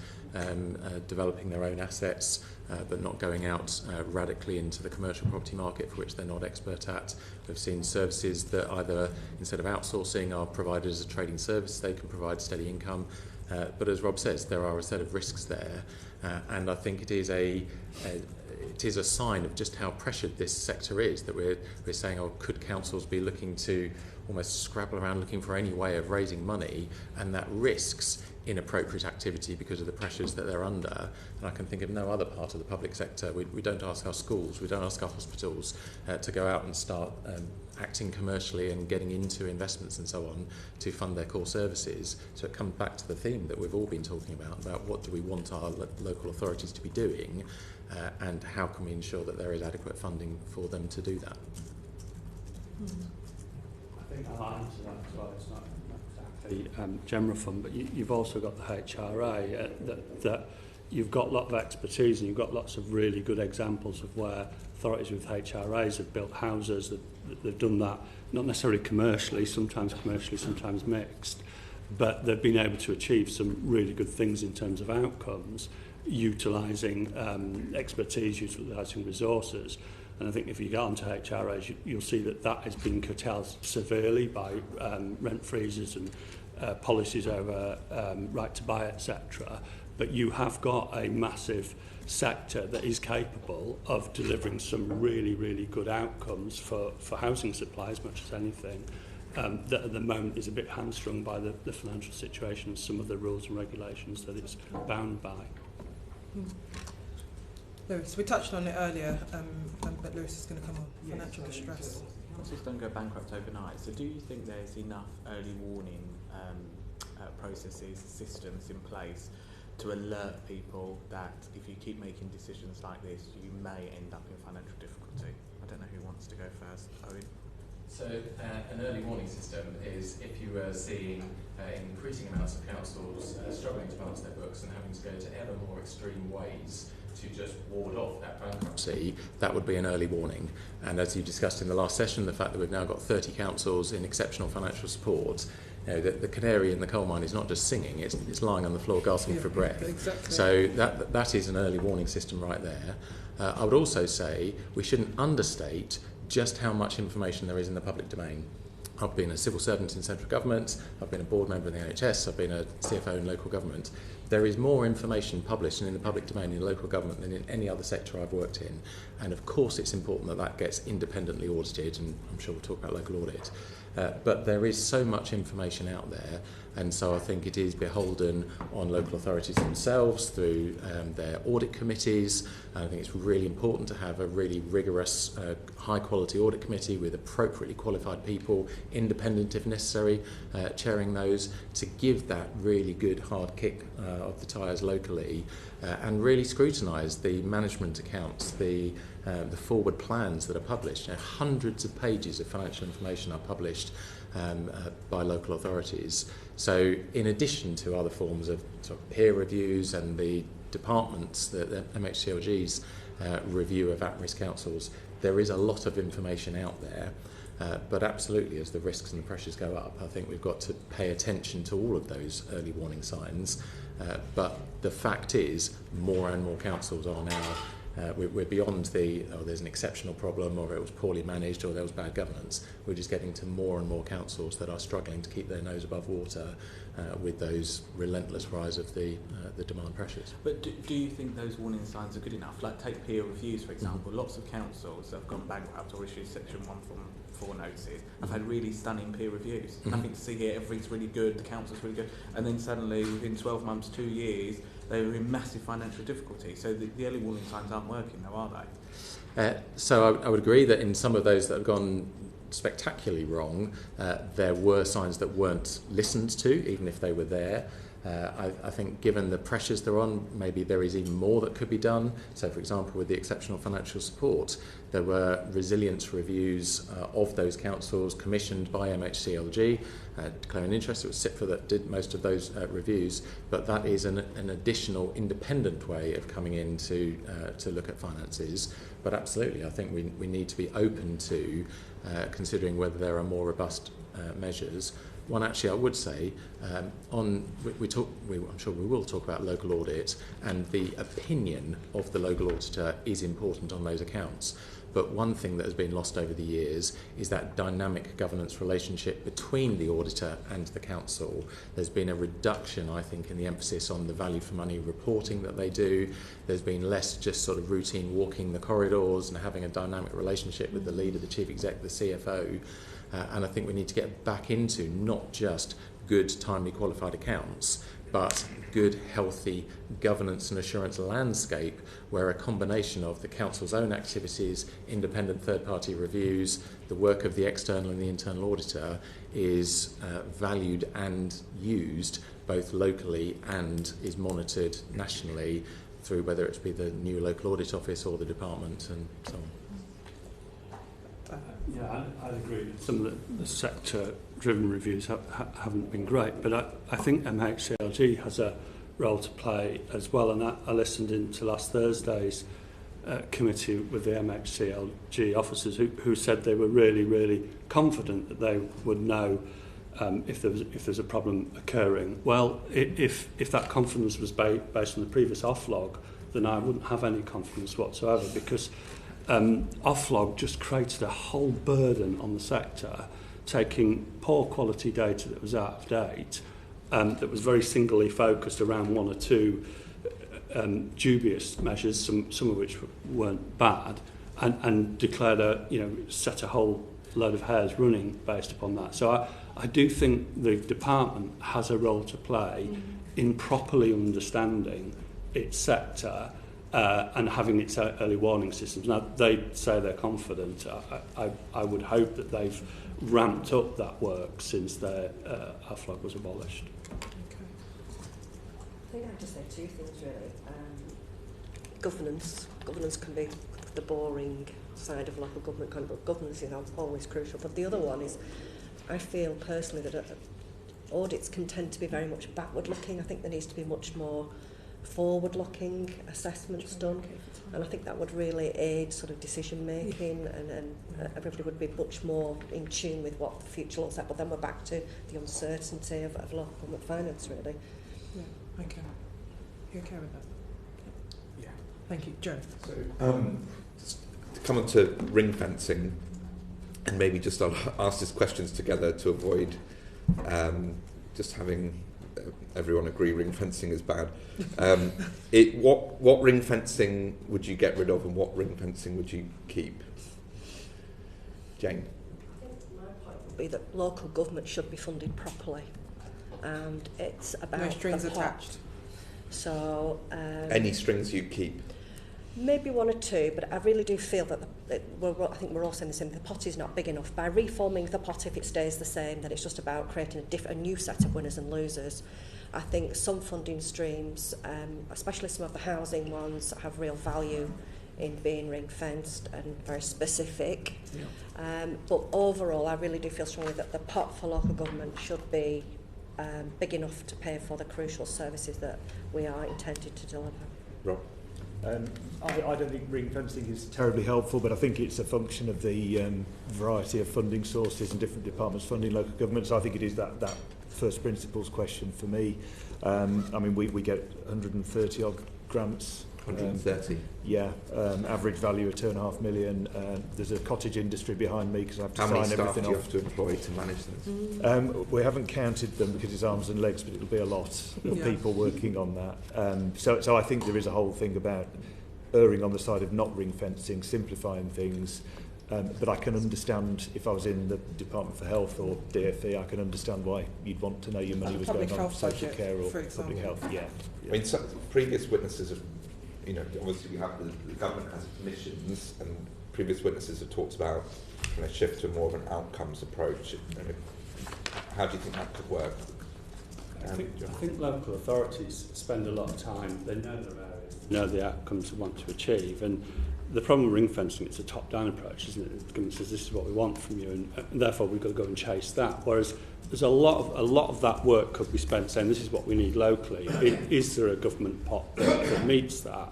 developing their own assets, but not going out radically into the commercial property market, for which they're not expert at. We've seen services that either, instead of outsourcing, are provided as a trading service. They can provide steady income. But as Rob says, there are a set of risks there. And I think it is a sign of just how pressured this sector is, that we're saying, oh, could councils be looking to almost scrabble around looking for any way of raising money, and that risks inappropriate activity because of the pressures that they're under. And I can think of no other part of the public sector. We don't ask our schools, we don't ask our hospitals to go out and start acting commercially and getting into investments and so on to fund their core services. So it comes back to the theme that we've all been talking about what do we want our local authorities to be doing, and how can we ensure that there is adequate funding for them to do that. I think I'll answer that as well. It's not exactly general fund, but you've also got the HRA that you've got a lot of expertise and you've got lots of really good examples of where authorities with HRAs have built houses, they've done that, not necessarily commercially, sometimes mixed, but they've been able to achieve some really good things in terms of outcomes, utilising expertise, utilising resources. And I think if you get onto HRAs, you'll see that has been curtailed severely by rent freezes and policies over right to buy, etc. But you have got a massive sector that is capable of delivering some really, really good outcomes for housing supply as much as anything. That at the moment is a bit hamstrung by the financial situation and some of the rules and regulations that it's bound by. Lewis, we touched on it earlier, but Lewis is going to come on. Financial distress. Councils don't go bankrupt overnight, so do you think there's enough early warning processes, systems in place to alert people that if you keep making decisions like this, you may end up in financial difficulty? I don't know who wants to go first. Owen? So an early warning system is if you were seeing increasing amounts of councils struggling to balance their books and having to go to ever more extreme ways to just ward off that bankruptcy, that would be an early warning. And as you discussed in the last session, the fact that we've now got 30 councils in exceptional financial support, the canary in the coal mine is not just singing, it's lying on the floor gasping for breath. Exactly. So that is an early warning system right there. I would also say we shouldn't understate just how much information there is in the public domain. I've been a civil servant in central government, I've been a board member in the NHS, I've been a CFO in local government. There is more information published in the public domain in local government than in any other sector I've worked in. And of course it's important that that gets independently audited, and I'm sure we'll talk about local audit. But there is so much information out there, and so I think it is beholden on local authorities themselves through their audit committees. And I think it's really important to have a really rigorous, high-quality audit committee with appropriately qualified people, independent if necessary, chairing those, to give that really good hard kick of the tyres locally, and really scrutinise the management accounts, the forward plans that are published. Hundreds of pages of financial information are published by local authorities. So in addition to other forms of sort of peer reviews and the departments, the MHCLG's review of at-risk councils, there is a lot of information out there. But absolutely, as the risks and the pressures go up, I think we've got to pay attention to all of those early warning signs. But the fact is, more and more councils are now, we're beyond there's an exceptional problem, or it was poorly managed, or there was bad governance. We're just getting to more and more councils that are struggling to keep their nose above water with those relentless rise of the demand pressures. But do you think those warning signs are good enough? Like take peer reviews, for example. Lots of councils that have gone bankrupt or issued Section 144 notices have had really stunning peer reviews. Nothing to see here, everything's really good, the council's really good. And then suddenly, within 12 months, 2 years, they were in massive financial difficulty. So the early warning signs aren't working, though, are they? So I would agree that in some of those that have gone spectacularly wrong, there were signs that weren't listened to, even if they were there. I think given the pressures they're on, maybe there is even more that could be done. So, for example, with the exceptional financial support, there were resilience reviews of those councils commissioned by MHCLG, declaring interest. It was CIPFA that did most of those reviews, but that is an additional independent way of coming in to look at finances. But absolutely, I think we need to be open to considering whether there are more robust measures. One, actually, I would say, I'm sure we will talk about local audit, and the opinion of the local auditor is important on those accounts. But one thing that has been lost over the years is that dynamic governance relationship between the auditor and the council. There's been a reduction, I think, in the emphasis on the value for money reporting that they do. There's been less just sort of routine walking the corridors and having a dynamic relationship with the leader, the chief exec, the CFO. And I think we need to get back into not just good, timely, qualified accounts, but good, healthy governance and assurance landscape where a combination of the council's own activities, independent third-party reviews, the work of the external and the internal auditor is valued and used both locally and is monitored nationally through whether it be the new local audit office or the department and so on. Yeah, I'd agree that some of the sector-driven reviews haven't been great, but I think MHCLG has a role to play as well. And I listened into last Thursday's committee with the MHCLG officers who said they were really, really confident that they would know if there's a problem occurring. Well, if that confidence was based on the previous offlog, then I wouldn't have any confidence whatsoever, because offlog just created a whole burden on the sector, taking poor quality data that was out of date, that was very singly focused around one or two dubious measures, some of which weren't bad, and declared set a whole load of hairs running based upon that. So I do think the department has a role to play in properly understanding its sector and having its early warning systems. Now, they say they're confident. I would hope that they've ramped up that work since their offlog was abolished. I think I'd just say two things really. Governance can be the boring side of local government, but governance is always crucial. But the other one is, I feel personally that audits can tend to be very much backward-looking. I think there needs to be much more forward-looking assessments done, and I think that would really aid sort of decision-making, and everybody would be much more in tune with what the future looks like. But then we're back to the uncertainty of local government finance, really. Yeah, okay. You okay with that? Yeah. Thank you. Joe. So, just to come on to ring fencing, and maybe just I'll ask these questions together to avoid just having everyone agree ring fencing is bad. What ring fencing would you get rid of, and what ring fencing would you keep? Jane? I think my point would be that local government should be funded properly, and it's about no strings the pot. attached. So any strings you keep? Maybe one or two, but I really do feel that I think we're all saying the same. The pot is not big enough. By reforming the pot, if it stays the same, then it's just about creating a new set of winners and losers. I think some funding streams, especially some of the housing ones, have real value in being ring-fenced and very specific. Yeah. But overall, I really do feel strongly that the pot for local government should be big enough to pay for the crucial services that we are intended to deliver. Rob? I don't think ring fencing is terribly helpful, but I think it's a function of the variety of funding sources and different departments funding local government. So I think it is that first principles question for me. I mean, we get 130 odd grants. 130? Average value of £2.5 million. There's a cottage industry behind me because I have to sign everything off. How many staff do you have to employ to manage this? We haven't counted them because it's arms and legs, but it'll be a lot of people working on that. So I think there is a whole thing about erring on the side of not ring fencing, simplifying things. But I can understand, if I was in the Department for Health or DfE, I can understand why you'd want to know your money was going on social care or public health. Yeah. I mean, some previous witnesses have, obviously we have the government has missions, and previous witnesses have talked about a shift to more of an outcomes approach. How do you think that could work? I think local authorities spend a lot of time, they know their areas, they know the outcomes they want to achieve, and the problem with ring fencing, it's a top-down approach, isn't it? The government says this is what we want from you, and therefore we've got to go and chase that. Whereas there's a lot of that work could be spent saying this is what we need locally. Is there a government pot that meets that?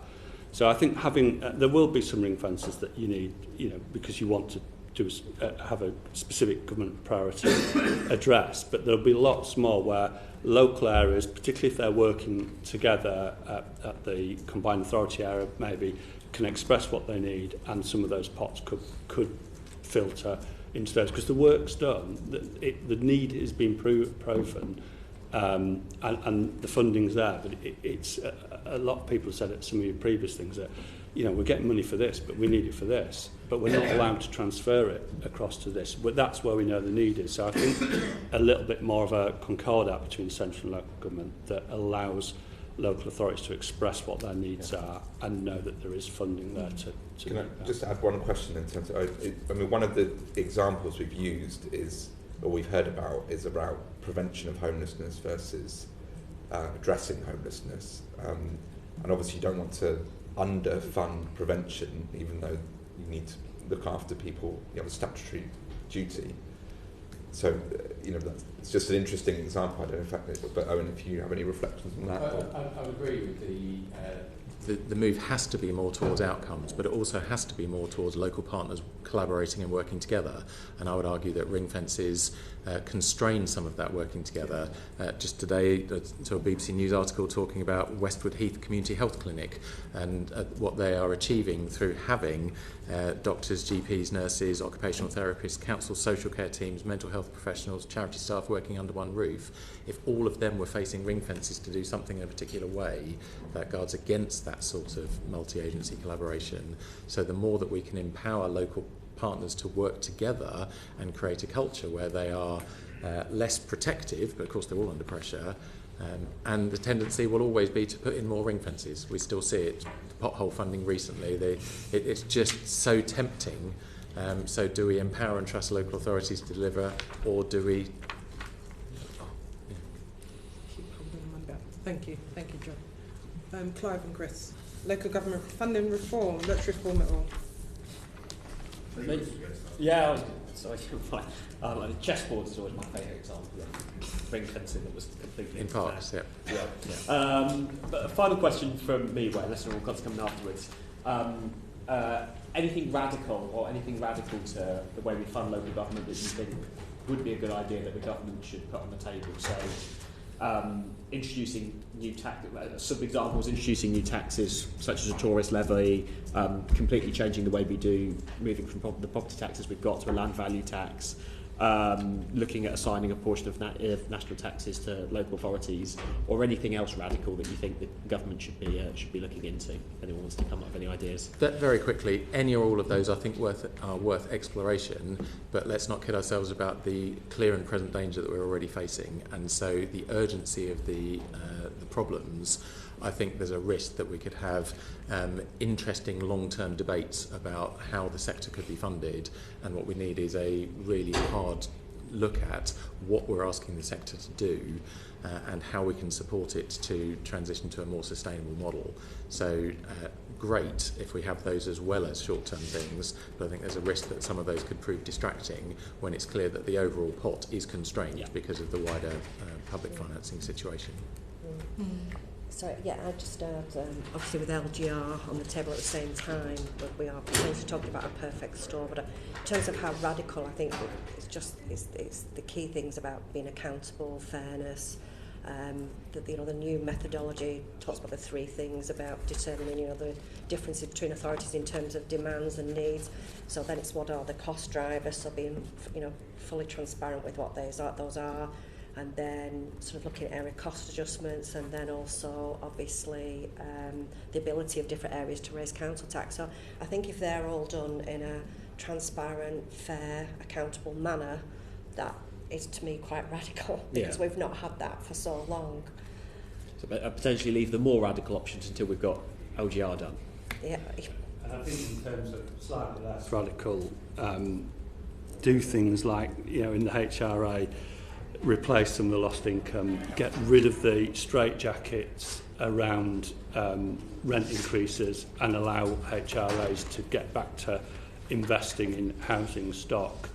So I think there will be some ring fences that you need, because you want to have a specific government priority addressed. But there'll be lots more where local areas, particularly if they're working together at the combined authority area, maybe can express what they need, and some of those pots could filter into those, because the work's done, the need has been proven, and the funding's there, but it's a lot of people have said at some of your previous things that we're getting money for this, but we need it for this, but we're not allowed to transfer it across to this. But that's where we know the need is. So I think a little bit more of a concordat between central and local government that allows local authorities to express what their needs are and know that there is funding there to Can I just add one question in terms of, one of the examples we've used we've heard about is about prevention of homelessness versus addressing homelessness. And obviously you don't want to underfund prevention, even though you need to look after people, you have a statutory duty. So, it's just an interesting example. I don't know but Owen, if you have any reflections on that. I would agree with the move has to be more towards outcomes, but it also has to be more towards local partners collaborating and working together. And I would argue that ring fences constrain some of that working together. Just today, I saw a BBC News article talking about Westwood Heath Community Health Clinic and what they are achieving through having doctors, GPs, nurses, occupational therapists, council, social care teams, mental health professionals, charity staff working under one roof. If all of them were facing ring fences to do something in a particular way, that guards against that sort of multi-agency collaboration. So the more that we can empower local partners to work together and create a culture where they are less protective, but of course they're all under pressure, and the tendency will always be to put in more ring fences. We still see it, the pothole funding recently, it's just so tempting. So do we empower and trust local authorities to deliver, or do we... Thank you, John. Clive and Chris. Local government funding reform, let's reform it all. Yeah, sorry. The chessboard is always my favourite example of ring fencing that was completely in parks. But a final question from me, where unless we're all got to come afterwards. Anything radical to the way we fund local government that you think would be a good idea that the government should put on the table? So, introducing new some examples, introducing new taxes such as a tourist levy, completely changing the way we do, moving from the property taxes we've got to a land value tax, looking at assigning a portion of national taxes to local authorities, or anything else radical that you think the government should be looking into. If anyone wants to come up with any ideas. Very quickly, any or all of those I think are worth exploration, but let's not kid ourselves about the clear and present danger that we're already facing. And so the urgency of the problems, I think there's a risk that we could have interesting long-term debates about how the sector could be funded, and what we need is a really hard look at what we're asking the sector to do and how we can support it to transition to a more sustainable model. So great if we have those as well as short-term things, but I think there's a risk that some of those could prove distracting when it's clear that the overall pot is constrained because of the wider public financing situation. So yeah, I just add, obviously with LGR on the table at the same time, but we are potentially talking about a perfect storm. But in terms of how radical, I think it's the key things about being accountable, fairness. The new methodology talks about the three things about determining the differences between authorities in terms of demands and needs. So then it's what are the cost drivers, so being fully transparent with what those are. And then sort of looking at area cost adjustments, and then also obviously the ability of different areas to raise council tax. So I think if they're all done in a transparent, fair, accountable manner, that is to me quite radical, because we've not had that for so long. So potentially leave the more radical options until we've got LGR done. Yeah. And I think in terms of slightly less radical, do things like, in the HRA, replace some of the lost income, get rid of the straitjackets around rent increases, and allow HRAs to get back to investing in housing stock.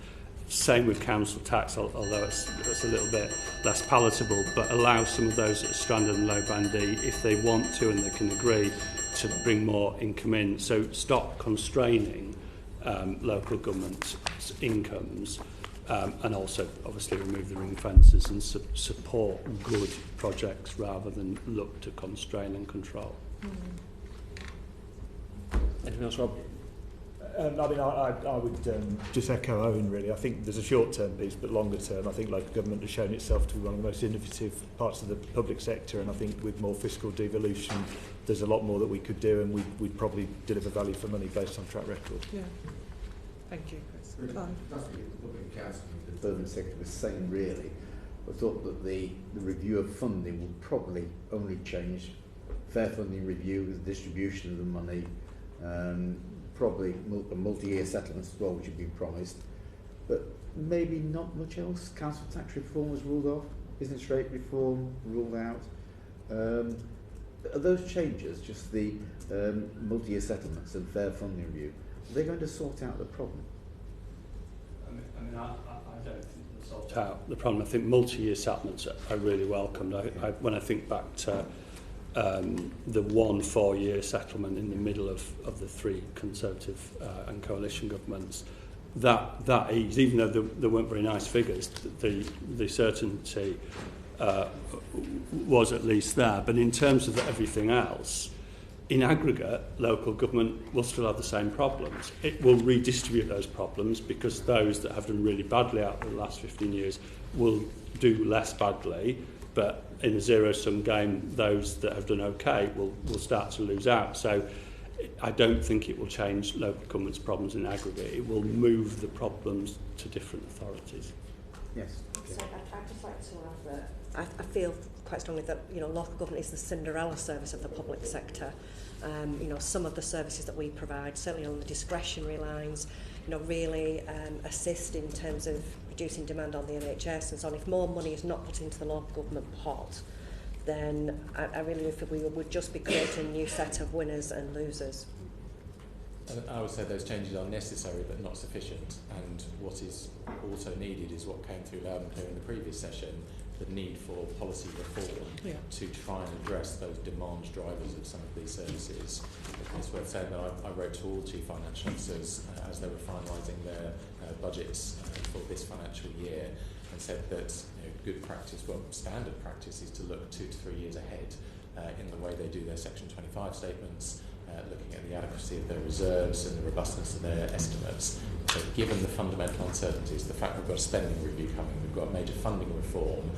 Same with council tax, although it's a little bit less palatable, but allow some of those that are stranded in low band D, if they want to and they can agree, to bring more income in. So stop constraining local government's incomes. And also, obviously, remove the ring fences and support good projects rather than look to constrain and control. Anything else, Rob? I would just echo Owen, really. I think there's a short-term piece, but longer term, I think local government has shown itself to be one of the most innovative parts of the public sector, and I think with more fiscal devolution, there's a lot more that we could do, and we'd probably deliver value for money based on track record. Yeah. Thank you, Chris. That's what the public council, the permanent secretary was saying, really. I thought that the review of funding would probably only change fair funding review, the distribution of the money, probably a multi-year settlement as well, which had been promised, but maybe not much else. Council tax reform was ruled off, business rate reform ruled out. Are those changes, just the multi-year settlements and fair funding review, are they going to sort out the problem? I don't think that's solved out the problem. I think multi-year settlements are really welcomed. When I think back to the 1 4-year settlement in the middle of the 3 Conservative and coalition governments, that eased, even though there weren't very nice figures, the certainty was at least there. But in terms of everything else, in aggregate, local government will still have the same problems. It will redistribute those problems because those that have done really badly out of the last 15 years will do less badly, but in a zero-sum game, those that have done okay will start to lose out. So I don't think it will change local government's problems in aggregate. It will move the problems to different authorities. Yes. So I'd just like to add that I feel quite strongly that local government is the Cinderella service of the public sector. Some of the services that we provide, certainly on the discretionary lines, really assist in terms of reducing demand on the NHS and so on. If more money is not put into the local government pot, then I really feel we would just be creating a new set of winners and losers. And I would say those changes are necessary but not sufficient, and what is also needed is what came through loud and clear in the previous session, the need for policy reform to try and address those demand drivers of some of these services. It's worth saying that I wrote to all chief financial officers as they were finalising their budgets for this financial year, and said that good practice, well, standard practice is to look 2 to 3 years ahead in the way they do their Section 25 statements, looking at the adequacy of their reserves and the robustness of their estimates. So given the fundamental uncertainties, the fact we've got a spending review coming, we've got major funding reform,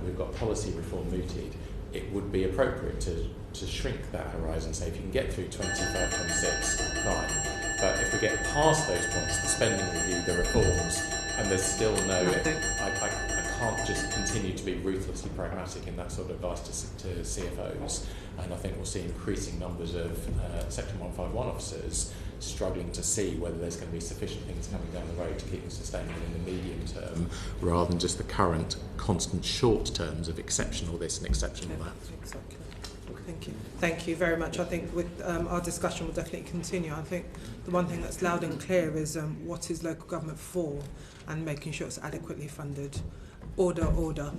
we've got policy reform mooted, it would be appropriate to shrink that horizon. Say if you can get through 25, 26, fine. But if we get past those points, the spending review, the reforms, and there's still no... I can't just continue to be ruthlessly pragmatic in that sort of advice to CFOs. And I think we'll see increasing numbers of Section 151 officers struggling to see whether there's going to be sufficient things coming down the road to keep them sustainable in the medium term, rather than just the current constant short terms of exceptional this and exceptional that. Exactly. Thank you. Thank you very much. I think with our discussion will definitely continue. I think the one thing that's loud and clear is what is local government for, and making sure it's adequately funded. Order, order.